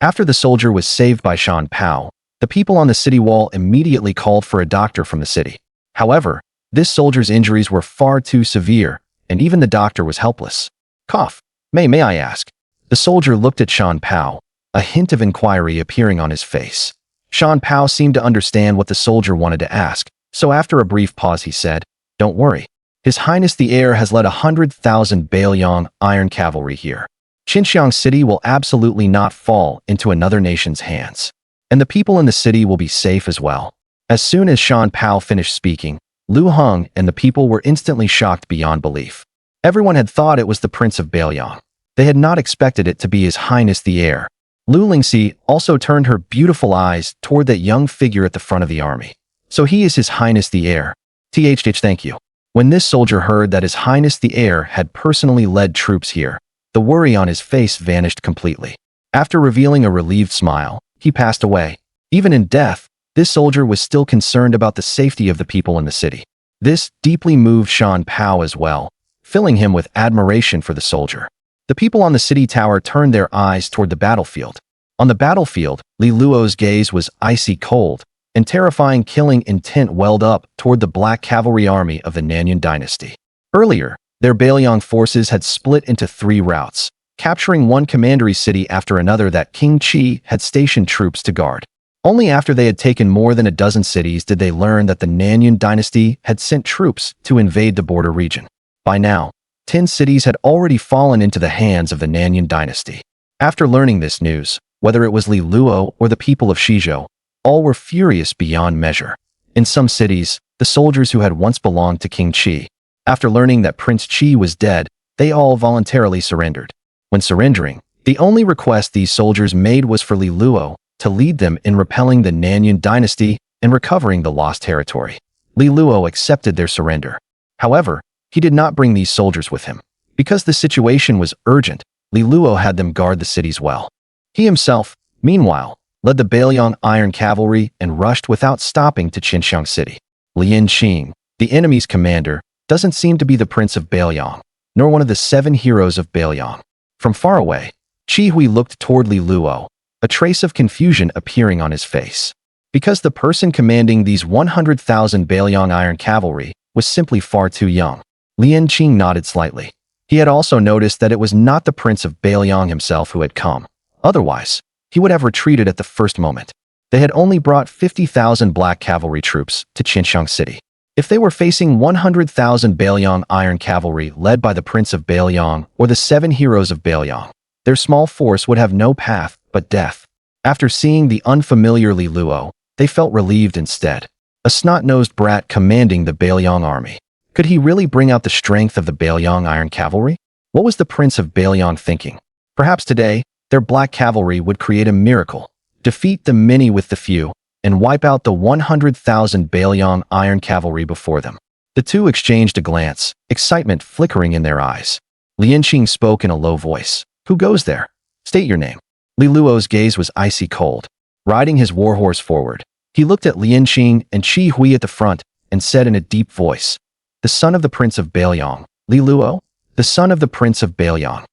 Speaker 1: After the soldier was saved by Shan Pao, the people on the city wall immediately called for a doctor from the city. However, this soldier's injuries were far too severe, and even the doctor was helpless. Cough. May I ask? The soldier looked at Shan Pao, a hint of inquiry appearing on his face. Shan Pao seemed to understand what the soldier wanted to ask, so after a brief pause he said, "Don't worry. His Highness the Heir has led 100,000 Beiliang iron cavalry here. Xinxiang City will absolutely not fall into another nation's hands. And the people in the city will be safe as well." As soon as Shan Pao finished speaking, Lu Heng and the people were instantly shocked beyond belief. Everyone had thought it was the Prince of Beiliang. They had not expected it to be His Highness the Heir. Lu Lingxi also turned her beautiful eyes toward that young figure at the front of the army. So he is His Highness the Heir. Thank you. When this soldier heard that His Highness the Heir had personally led troops here, The worry on his face vanished completely. After revealing a relieved smile, he passed away. Even in death, this soldier was still concerned about the safety of the people in the city. This deeply moved Shan Pao as well, filling him with admiration for the soldier. The people on the city tower turned their eyes toward the battlefield. On the battlefield, Li Luo's gaze was icy cold, and terrifying killing intent welled up toward the Black Cavalry army of the Nanyuan dynasty. Earlier, their Beiliang forces had split into 3 routes, capturing one commandery city after another that King Qi had stationed troops to guard. Only after they had taken more than a dozen cities did they learn that the Nanyuan dynasty had sent troops to invade the border region. By now, 10 cities had already fallen into the hands of the Nanyuan dynasty. After learning this news, whether it was Li Luo or the people of Shizhou, all were furious beyond measure. In some cities, the soldiers who had once belonged to King Qi, after learning that Prince Qi was dead, they all voluntarily surrendered. When surrendering, the only request these soldiers made was for Li Luo to lead them in repelling the Nanyuan dynasty and recovering the lost territory. Li Luo accepted their surrender. However, he did not bring these soldiers with him. Because the situation was urgent, Li Luo had them guard the cities well. He himself, meanwhile, led the Beiliang Iron Cavalry and rushed without stopping to Qinxiang City. Lian Qing, the enemy's commander, doesn't seem to be the Prince of Beiliang, nor one of the 7 heroes of Beiliang. From far away, Qi Hui looked toward Li Luo, a trace of confusion appearing on his face. Because the person commanding these 100,000 Beiliang Iron Cavalry was simply far too young. Lian Qing nodded slightly. He had also noticed that it was not the Prince of Beiliang himself who had come. Otherwise, he would have retreated at the first moment. They had only brought 50,000 Black Cavalry troops to Qinxiang City. If they were facing 100,000 Beiliang Iron Cavalry led by the Prince of Beiliang or the 7 heroes of Beiliang, their small force would have no path but death. After seeing the unfamiliar Li Luo, they felt relieved instead. A snot-nosed brat commanding the Beiliang army. Could he really bring out the strength of the Beiliang Iron Cavalry? What was the Prince of Beiliang thinking? Perhaps today, their Black Cavalry would create a miracle, defeat the many with the few, and wipe out the 100,000 Beiliang Iron Cavalry before them. The two exchanged a glance, excitement flickering in their eyes. Lian Qing spoke in a low voice. "Who goes there? State your name." Li Luo's gaze was icy cold. Riding his warhorse forward, he looked at Lian Qing and Qi Hui at the front and said in a deep voice, "The son of the Prince of Beiliang, Li Luo? The son of the Prince of Beiliang."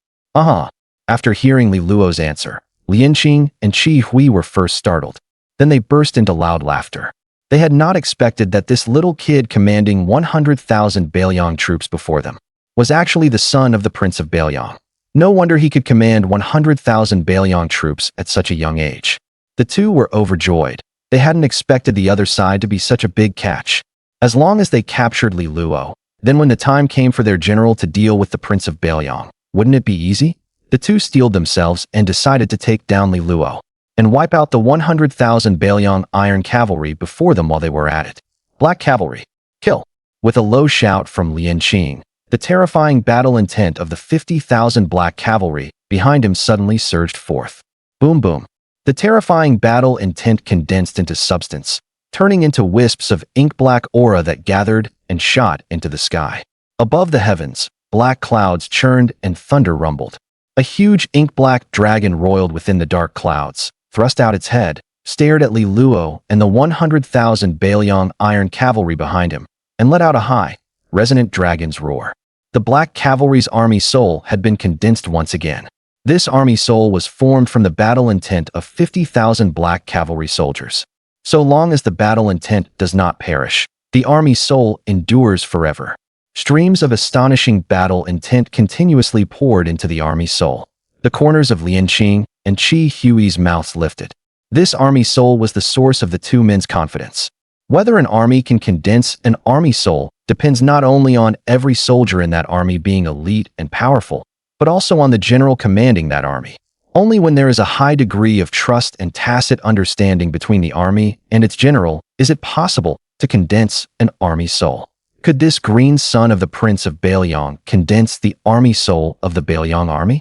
Speaker 1: After hearing Li Luo's answer, Lian Qing and Qi Hui were first startled. Then they burst into loud laughter. They had not expected that this little kid commanding 100,000 Beiliang troops before them was actually the son of the Prince of Beiliang. No wonder he could command 100,000 Beiliang troops at such a young age. The two were overjoyed. They hadn't expected the other side to be such a big catch. As long as they captured Li Luo, then when the time came for their general to deal with the Prince of Beiliang, wouldn't it be easy? The two steeled themselves and decided to take down Li Luo and wipe out the 100,000 Beiliang Iron Cavalry before them while they were at it. Black Cavalry, kill! With a low shout from Lian Qing, the terrifying battle intent of the 50,000 Black Cavalry behind him suddenly surged forth. Boom boom. The terrifying battle intent condensed into substance, turning into wisps of ink-black aura that gathered and shot into the sky. Above the heavens, black clouds churned and thunder rumbled. A huge ink-black dragon roiled within the dark clouds, thrust out its head, stared at Li Luo and the 100,000 Beiliang Iron Cavalry behind him, and let out a high, resonant dragon's roar. The Black Cavalry's army soul had been condensed once again. This army soul was formed from the battle intent of 50,000 Black Cavalry soldiers. So long as the battle intent does not perish, the army soul endures forever. Streams of astonishing battle intent continuously poured into the army soul. The corners of Lian Qing and Qi Hui's mouths lifted. This army soul was the source of the two men's confidence. Whether an army can condense an army soul depends not only on every soldier in that army being elite and powerful, but also on the general commanding that army. Only when there is a high degree of trust and tacit understanding between the army and its general is it possible to condense an army soul. Could this green son of the Prince of Beiliang condense the army soul of the Beiliang army?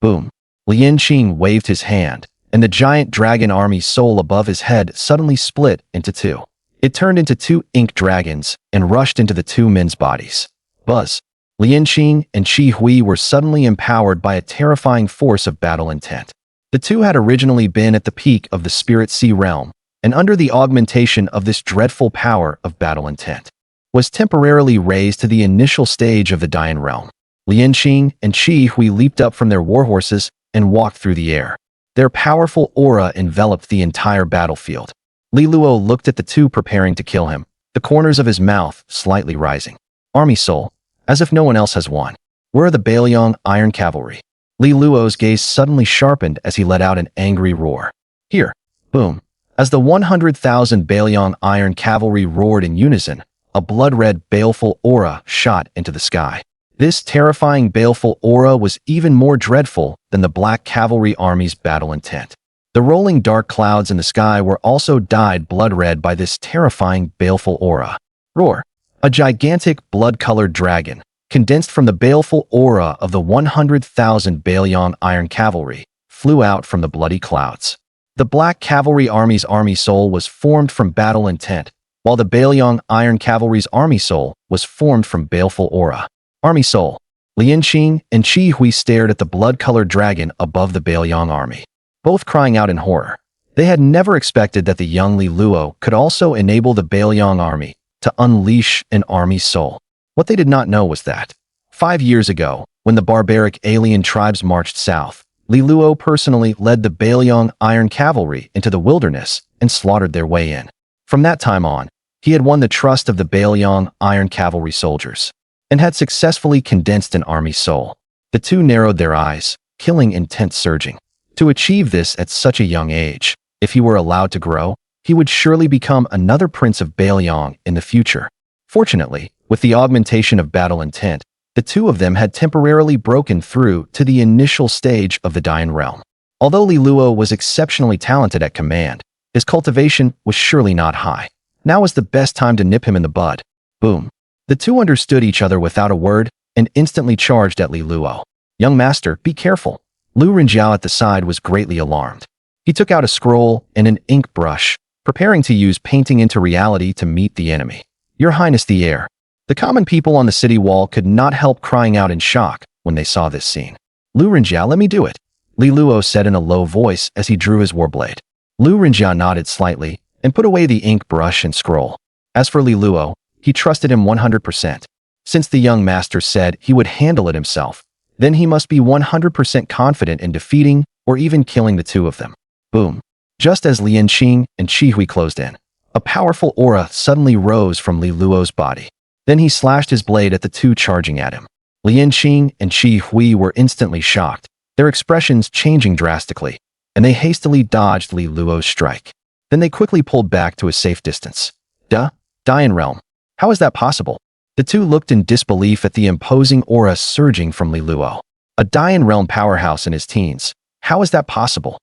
Speaker 1: Boom. Lian Qing waved his hand, and the giant dragon army soul above his head suddenly split into two. It turned into 2 ink dragons and rushed into the two men's bodies. Buzz. Lian Qing and Qi Hui were suddenly empowered by a terrifying force of battle intent. The two had originally been at the peak of the Spirit Sea realm, and under the augmentation of this dreadful power of battle intent, was temporarily raised to the initial stage of the Dian realm. Lian Qing and Qi Hui leaped up from their warhorses and walked through the air. Their powerful aura enveloped the entire battlefield. Li Luo looked at the two preparing to kill him, the corners of his mouth slightly rising. Army soul, as if no one else has won. Where are the Beiliang Iron Cavalry? Li Luo's gaze suddenly sharpened as he let out an angry roar. Here, boom. As the 100,000 Beiliang Iron Cavalry roared in unison, a blood-red, baleful aura shot into the sky. This terrifying, baleful aura was even more dreadful than the Black Cavalry army's battle intent. The rolling dark clouds in the sky were also dyed blood-red by this terrifying, baleful aura. Roar! A gigantic, blood-colored dragon, condensed from the baleful aura of the 100,000 Beiliang Iron Cavalry, flew out from the bloody clouds. The Black Cavalry army's army soul was formed from battle intent, while the Beiliang Iron Cavalry's army soul was formed from baleful aura. Army soul. Lian Qing and Qi Hui stared at the blood-colored dragon above the Beiliang army, both crying out in horror. They had never expected that the young Li Luo could also enable the Beiliang army to unleash an army soul. What they did not know was that 5 years ago, when the barbaric alien tribes marched south, Li Luo personally led the Beiliang Iron Cavalry into the wilderness and slaughtered their way in. From that time on, he had won the trust of the Beiliang Iron Cavalry soldiers and had successfully condensed an army soul. The two narrowed their eyes, killing intent surging. To achieve this at such a young age, if he were allowed to grow, he would surely become another prince of Beiliang in the future. Fortunately, with the augmentation of battle intent, the two of them had temporarily broken through to the initial stage of the Dian realm. Although Li Luo was exceptionally talented at command, his cultivation was surely not high. Now was the best time to nip him in the bud. Boom. The two understood each other without a word and instantly charged at Li Luo. Young master, be careful. Lu Rinjiao at the side was greatly alarmed. He took out a scroll and an ink brush, preparing to use painting into reality to meet the enemy. Your Highness the heir. The common people on the city wall could not help crying out in shock when they saw this scene. Lu Rinjiao, let me do it, Li Luo said in a low voice as he drew his warblade. Lu Rinjiao nodded slightly and put away the ink brush and scroll. As for Li Luo, he trusted him 100%. Since the young master said he would handle it himself, then he must be 100% confident in defeating or even killing the two of them. Boom. Just as Lian Qing and Qi Hui closed in, a powerful aura suddenly rose from Li Luo's body. Then he slashed his blade at the two charging at him. Lian Qing and Qi Hui were instantly shocked, their expressions changing drastically, and they hastily dodged Li Luo's strike. Then they quickly pulled back to a safe distance. Dian realm. How is that possible? The two looked in disbelief at the imposing aura surging from Li Luo. A Dian realm powerhouse in his teens. How is that possible?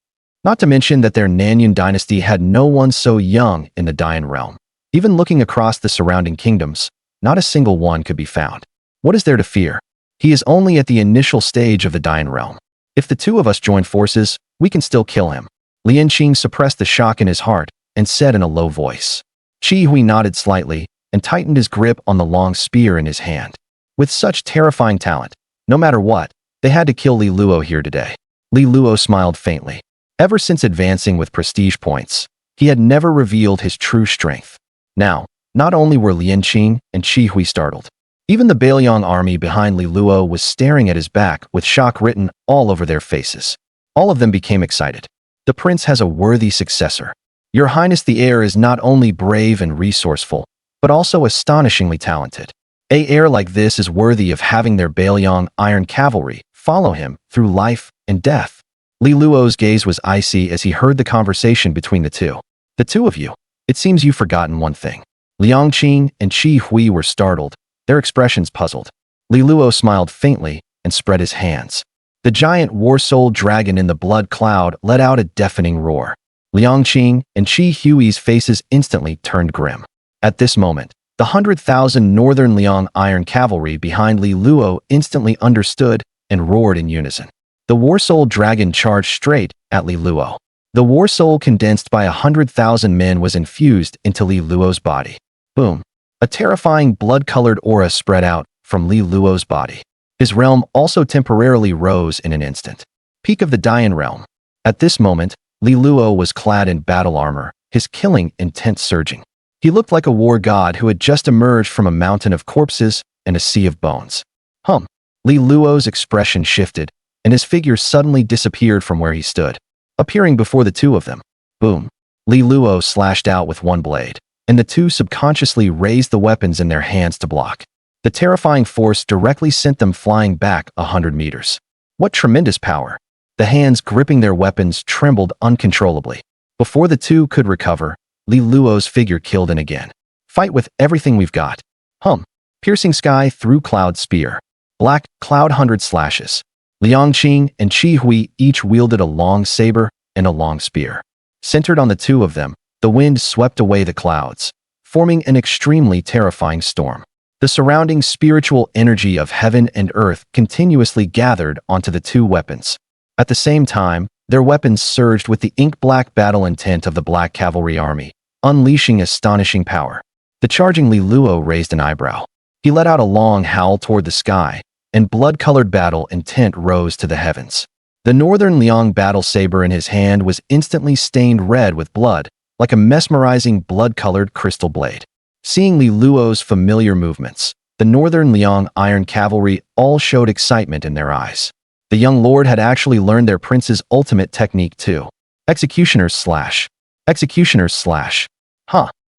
Speaker 1: Not to mention that their Nanyun dynasty had no one so young in the Dian realm. Even looking across the surrounding kingdoms, not a single one could be found. What is there to fear? He is only at the initial stage of the Dian realm. If the two of us join forces, we can still kill him. Lian Qing suppressed the shock in his heart and said in a low voice. Qi Hui nodded slightly and tightened his grip on the long spear in his hand. With such terrifying talent, no matter what, they had to kill Li Luo here today. Li Luo smiled faintly. Ever since advancing with prestige points, he had never revealed his true strength. Now, not only were Lian Qing and Qi Hui startled, even the Beiliang army behind Li Luo was staring at his back with shock written all over their faces. All of them became excited. The prince has a worthy successor. Your Highness the heir is not only brave and resourceful, but also astonishingly talented. A heir like this is worthy of having their Beiliang Iron Cavalry follow him through life and death. Li Luo's gaze was icy as he heard the conversation between the two. The two of you, it seems you've forgotten one thing. Liang Qing and Qi Hui were startled, their expressions puzzled. Li Luo smiled faintly and spread his hands. The giant war-soul dragon in the blood cloud let out a deafening roar. Liang Qing and Qi Hui's faces instantly turned grim. At this moment, the 100,000 Northern Liang Iron Cavalry behind Li Luo instantly understood and roared in unison. The War Soul Dragon charged straight at Li Luo. The War Soul condensed by 100,000 men was infused into Li Luo's body. Boom. A terrifying blood-colored aura spread out from Li Luo's body. His realm also temporarily rose in an instant. Peak of the Dian realm. At this moment, Li Luo was clad in battle armor, his killing intent surging. He looked like a war god who had just emerged from a mountain of corpses and a sea of bones. Li Luo's expression shifted, and his figure suddenly disappeared from where he stood, appearing before the two of them. Boom. Li Luo slashed out with one blade, and the two subconsciously raised the weapons in their hands to block. The terrifying force directly sent them flying back 100 meters. What tremendous power! The hands gripping their weapons trembled uncontrollably. Before the two could recover, Li Luo's figure killed in again. Fight with everything we've got. Piercing sky through cloud spear. Black cloud 100 slashes. Liang Qing and Qi Hui each wielded a long saber and a long spear. Centered on the two of them, the wind swept away the clouds, forming an extremely terrifying storm. The surrounding spiritual energy of heaven and earth continuously gathered onto the two weapons. At the same time, their weapons surged with the ink-black battle intent of the Black Cavalry army, unleashing astonishing power. The charging Li Luo raised an eyebrow. He let out a long howl toward the sky, and blood-colored battle intent rose to the heavens. The northern Liang battle saber in his hand was instantly stained red with blood, like a mesmerizing blood-colored crystal blade. Seeing Li Luo's familiar movements, the northern Liang iron cavalry all showed excitement in their eyes. The young lord had actually learned their prince's ultimate technique too. Executioner's slash. Executioner's slash.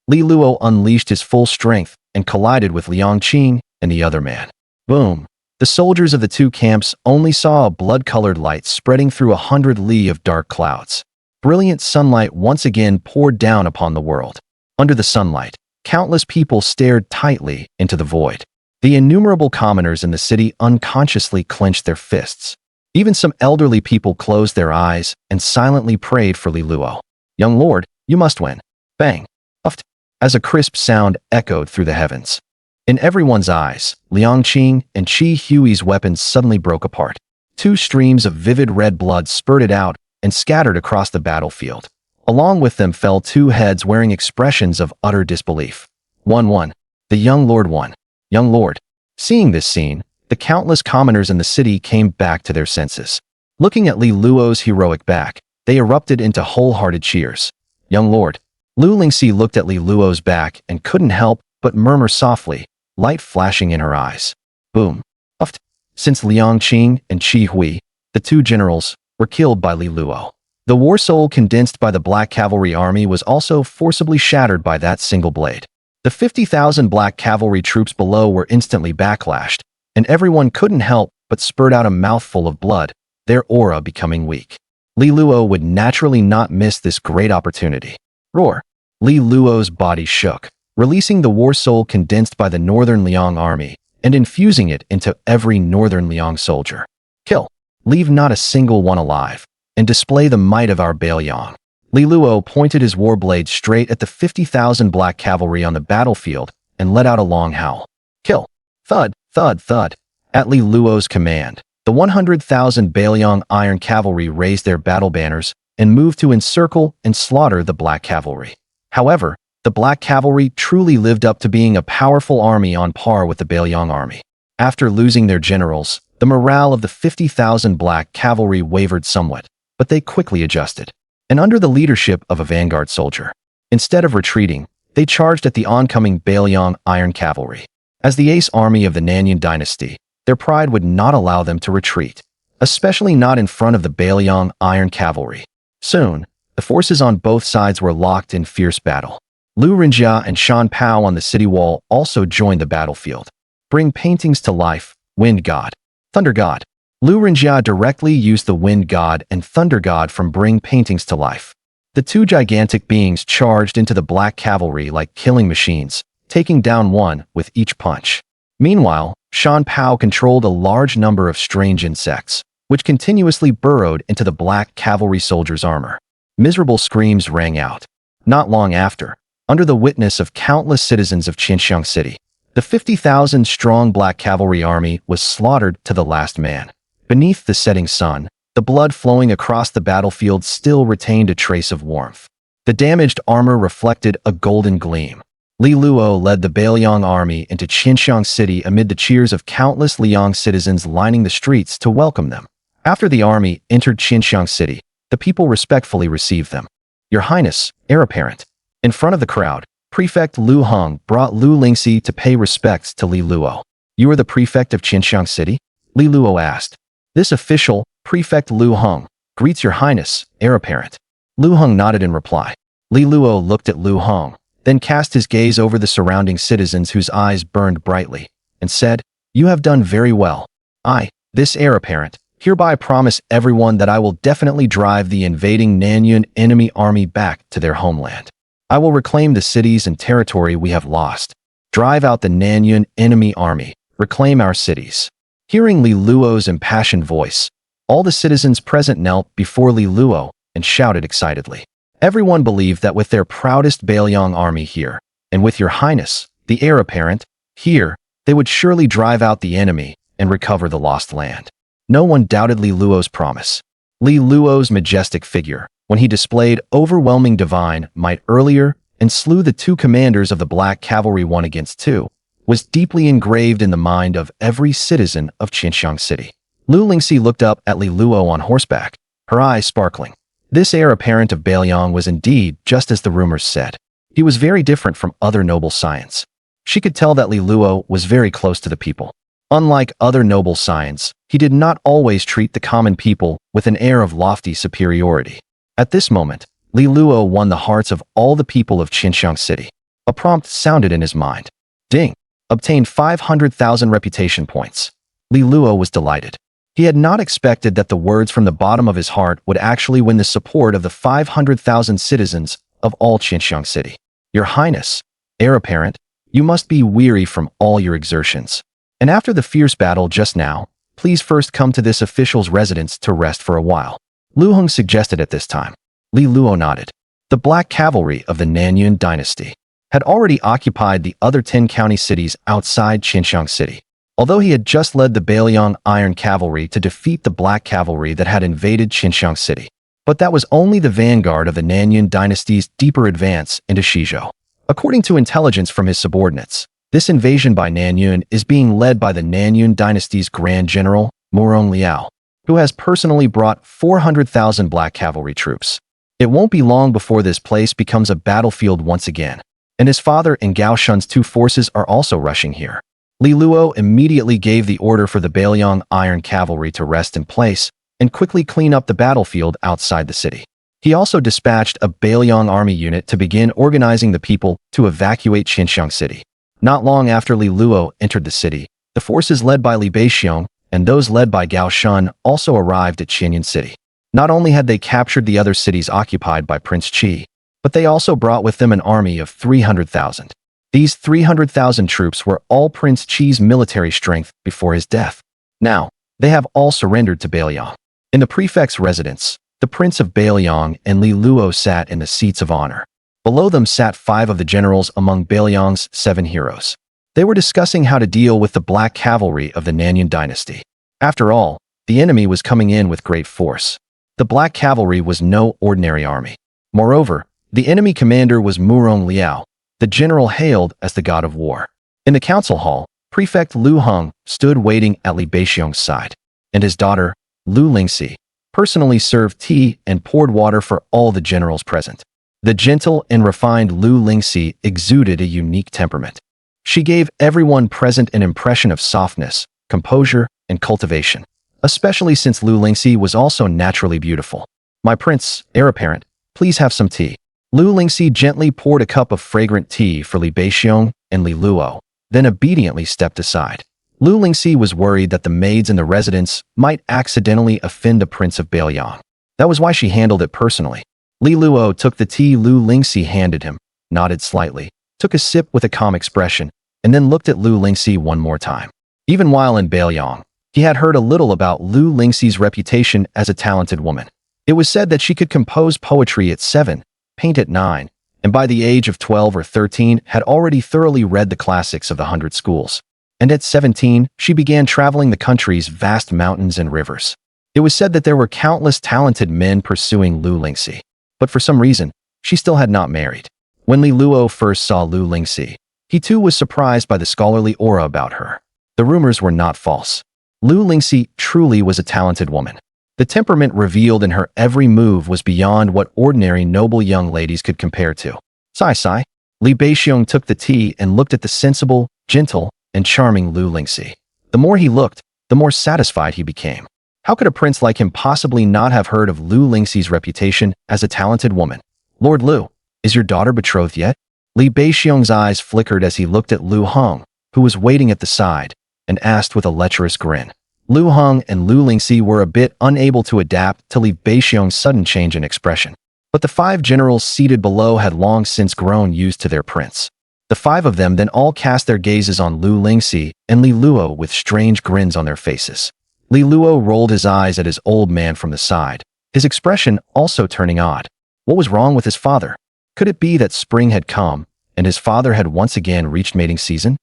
Speaker 1: Li Luo unleashed his full strength and collided with Liang Qing and the other man. Boom. The soldiers of the two camps only saw a blood-colored light spreading through 100 li of dark clouds. Brilliant sunlight once again poured down upon the world. Under the sunlight, countless people stared tightly into the void. The innumerable commoners in the city unconsciously clenched their fists. Even some elderly people closed their eyes and silently prayed for Li Luo. Young lord, you must win. Bang. Uft. As a crisp sound echoed through the heavens. In everyone's eyes, Liang Qing and Qi Hui's weapons suddenly broke apart. Two streams of vivid red blood spurted out and scattered across the battlefield. Along with them fell two heads wearing expressions of utter disbelief. 1-1. The young lord won. Young lord. Seeing this scene, the countless commoners in the city came back to their senses. Looking at Li Luo's heroic back, they erupted into wholehearted cheers. Young lord. Lu Lingxi looked at Li Luo's back and couldn't help but murmur softly, light flashing in her eyes. Boom. Uft. Since Liang Qing and Qi Hui, the two generals, were killed by Li Luo, the war soul condensed by the Black Cavalry army was also forcibly shattered by that single blade. The 50,000 Black Cavalry troops below were instantly backlashed, and everyone couldn't help but spurt out a mouthful of blood, their aura becoming weak. Li Luo would naturally not miss this great opportunity. Roar. Li Luo's body shook, releasing the war soul condensed by the northern Liang army and infusing it into every northern Liang soldier. Kill. Leave not a single one alive, and display the might of our Beiliang. Li Luo pointed his war blade straight at the 50,000 Black Cavalry on the battlefield and let out a long howl. Kill. Thud, thud, thud. At Li Luo's command, the 100,000 Beiliang Iron Cavalry raised their battle banners and moved to encircle and slaughter the Black Cavalry. However, the Black Cavalry truly lived up to being a powerful army on par with the Beiliang army. After losing their generals, the morale of the 50,000 Black Cavalry wavered somewhat, but they quickly adjusted. And under the leadership of a vanguard soldier, instead of retreating, they charged at the oncoming Beiliang Iron Cavalry. As the ace army of the Nanyang dynasty, their pride would not allow them to retreat, especially not in front of the Beiliang Iron Cavalry. Soon, the forces on both sides were locked in fierce battle. Lu Rinjia and Shan Pao on the city wall also joined the battlefield. Bring paintings to life, Wind God. Thunder God. Lu Rinjia directly used the Wind God and Thunder God from Bring Paintings to life. The two gigantic beings charged into the Black Cavalry like killing machines, taking down one with each punch. Meanwhile, Shan Pao controlled a large number of strange insects, which continuously burrowed into the Black Cavalry soldiers' armor. Miserable screams rang out. Not long after, under the witness of countless citizens of Qinxiang City, the 50,000-strong Black Cavalry army was slaughtered to the last man. Beneath the setting sun, the blood flowing across the battlefield still retained a trace of warmth. The damaged armor reflected a golden gleam. Li Luo led the Beiliang army into Xinxiang City amid the cheers of countless Liang citizens lining the streets to welcome them. After the army entered Xinxiang City, the people respectfully received them. "Your Highness, heir apparent." In front of the crowd, Prefect Lu Heng brought Lu Lingxi to pay respects to Li Luo. "You are the prefect of Xinxiang City?" Li Luo asked. "This official, Prefect Lu Heng, greets your Highness, heir apparent." Lu Heng nodded in reply. Li Luo looked at Lu Heng, then cast his gaze over the surrounding citizens whose eyes burned brightly, and said, "You have done very well. I, this heir apparent, hereby promise everyone that I will definitely drive the invading Nanyuan enemy army back to their homeland. I will reclaim the cities and territory we have lost. Drive out the Nanyuan enemy army. Reclaim our cities." Hearing Li Luo's impassioned voice, all the citizens present knelt before Li Luo and shouted excitedly. Everyone believed that with their proudest Beiliang army here, and with your Highness, the heir apparent, here, they would surely drive out the enemy and recover the lost land. No one doubted Li Luo's promise. Li Luo's majestic figure, when he displayed overwhelming divine might earlier and slew the two commanders of the Black Cavalry 1-against-2, was deeply engraved in the mind of every citizen of Xinxiang City. Lu Lingxi looked up at Li Luo on horseback, her eyes sparkling. This heir apparent of Beiliang was indeed just as the rumors said. He was very different from other noble scions. She could tell that Li Luo was very close to the people. Unlike other noble scions, he did not always treat the common people with an air of lofty superiority. At this moment, Li Luo won the hearts of all the people of Xinxiang City. A prompt sounded in his mind. Ding! Obtained 500,000 reputation points. Li Luo was delighted. He had not expected that the words from the bottom of his heart would actually win the support of the 500,000 citizens of all Xinxiang City. "Your Highness, heir apparent, you must be weary from all your exertions. And after the fierce battle just now, please first come to this official's residence to rest for a while," Lu Heng suggested at this time. Li Luo nodded. The Black Cavalry of the Nanyuan dynasty had already occupied the other 10 county cities outside Xinxiang City. Although he had just led the Beiliang Iron Cavalry to defeat the Black Cavalry that had invaded Xinxiang City. But that was only the vanguard of the Nanyuan dynasty's deeper advance into Shizhou. According to intelligence from his subordinates, this invasion by Nanyuan is being led by the Nanyuan dynasty's Grand General, Murong Liao, who has personally brought 400,000 Black Cavalry troops. It won't be long before this place becomes a battlefield once again, and his father and Gao Shun's two forces are also rushing here. Li Luo immediately gave the order for the Beiliang Iron Cavalry to rest in place and quickly clean up the battlefield outside the city. He also dispatched a Beiliang army unit to begin organizing the people to evacuate Xinxiang City. Not long after Li Luo entered the city, the forces led by Li Beixiong and those led by Gao Shun also arrived at Xinyan City. Not only had they captured the other cities occupied by Prince Qi, but they also brought with them an army of 300,000. These 300,000 troops were all Prince Qi's military strength before his death. Now, they have all surrendered to Beiliang. In the prefect's residence, the Prince of Beiliang and Li Luo sat in the seats of honor. Below them sat 5 of the generals among Beiliang's 7 heroes. They were discussing how to deal with the Black Cavalry of the Nanyuan dynasty. After all, the enemy was coming in with great force. The Black Cavalry was no ordinary army. Moreover, the enemy commander was Murong Liao, the general hailed as the god of war. In the council hall, Prefect Lu Heng stood waiting at Li Beixiong's side, and his daughter, Lu Lingxi, personally served tea and poured water for all the generals present. The gentle and refined Lu Lingxi exuded a unique temperament. She gave everyone present an impression of softness, composure, and cultivation, especially since Lu Lingxi was also naturally beautiful. "My prince, heir apparent, please have some tea." Lu Lingxi gently poured a cup of fragrant tea for Li Beixiong and Li Luo, then obediently stepped aside. Lu Lingxi was worried that the maids in the residence might accidentally offend the Prince of Beiliang. That was why she handled it personally. Li Luo took the tea Lu Lingxi handed him, nodded slightly, took a sip with a calm expression, and then looked at Lu Lingxi one more time. Even while in Beiliang, he had heard a little about Lu Lingxi's reputation as a talented woman. It was said that she could compose poetry at 7, paint at 9, and by the age of 12 or 13 had already thoroughly read the classics of the 100 schools. And at 17, she began traveling the country's vast mountains and rivers. It was said that there were countless talented men pursuing Lu Lingxi, but for some reason, she still had not married. When Li Luo first saw Lu Lingxi, he too was surprised by the scholarly aura about her. The rumors were not false. Lu Lingxi truly was a talented woman. The temperament revealed in her every move was beyond what ordinary noble young ladies could compare to. Sigh. Li Beixiong took the tea and looked at the sensible, gentle, and charming Lu Lingxi. The more he looked, the more satisfied he became. How could a prince like him possibly not have heard of Lu Lingxi's reputation as a talented woman? Lord Lu, is your daughter betrothed yet? Li Beixiong's eyes flickered as he looked at Lu Heng, who was waiting at the side, and asked with a lecherous grin. Lu Heng and Lu Lingxi were a bit unable to adapt to Li Beixiong's sudden change in expression. But the 5 generals seated below had long since grown used to their prince. The 5 of them then all cast their gazes on Lu Lingxi and Li Luo with strange grins on their faces. Li Luo rolled his eyes at his old man from the side, his expression also turning odd. What was wrong with his father? Could it be that spring had come, and his father had once again reached mating season?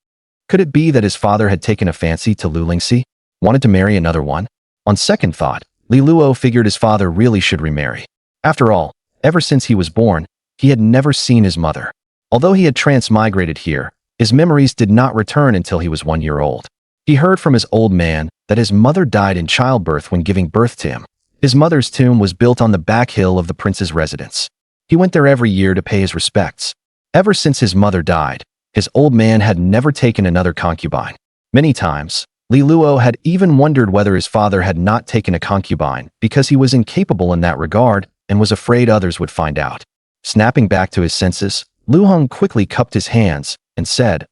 Speaker 1: Could it be that his father had taken a fancy to Lu Lingxi, wanted to marry another one? On second thought, Li Luo figured his father really should remarry. After all, ever since he was born, he had never seen his mother. Although he had transmigrated here, his memories did not return until he was 1 year old. He heard from his old man that his mother died in childbirth when giving birth to him. His mother's tomb was built on the back hill of the prince's residence. He went there every year to pay his respects. Ever since his mother died, his old man had never taken another concubine. Many times, Li Luo had even wondered whether his father had not taken a concubine because he was incapable in that regard and was afraid others would find out. Snapping back to his senses, Lu Heng quickly cupped his hands and said,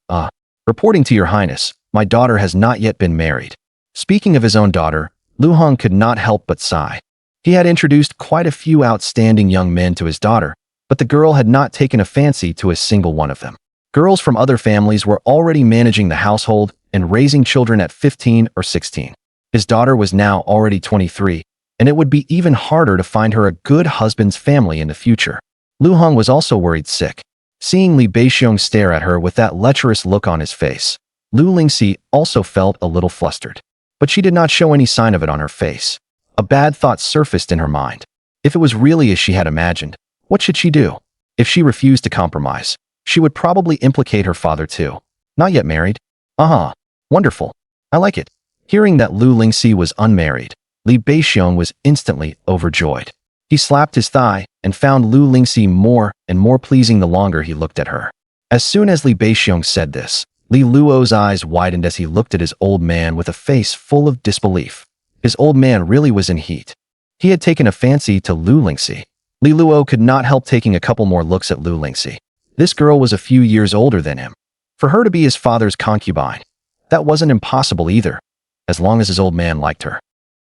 Speaker 1: reporting to your highness, my daughter has not yet been married. Speaking of his own daughter, Lu Heng could not help but sigh. He had introduced quite a few outstanding young men to his daughter, but the girl had not taken a fancy to a single one of them. Girls from other families were already managing the household and raising children at 15 or 16. His daughter was now already 23, and it would be even harder to find her a good husband's family in the future. Lu Heng was also worried sick. Seeing Li Beixiong stare at her with that lecherous look on his face, Lu Lingxi also felt a little flustered. But she did not show any sign of it on her face. A bad thought surfaced in her mind. If it was really as she had imagined, what should she do? If she refused to compromise, she would probably implicate her father too. Not yet married? Wonderful. I like it. Hearing that Lu Lingxi was unmarried, Li Beixiong was instantly overjoyed. He slapped his thigh and found Lu Lingxi more and more pleasing the longer he looked at her. As soon as Li Beixiong said this, Li Luo's eyes widened as he looked at his old man with a face full of disbelief. His old man really was in heat. He had taken a fancy to Lu Lingxi. Li Luo could not help taking a couple more looks at Lu Lingxi. This girl was a few years older than him. For her to be his father's concubine, that wasn't impossible either, as long as his old man liked her.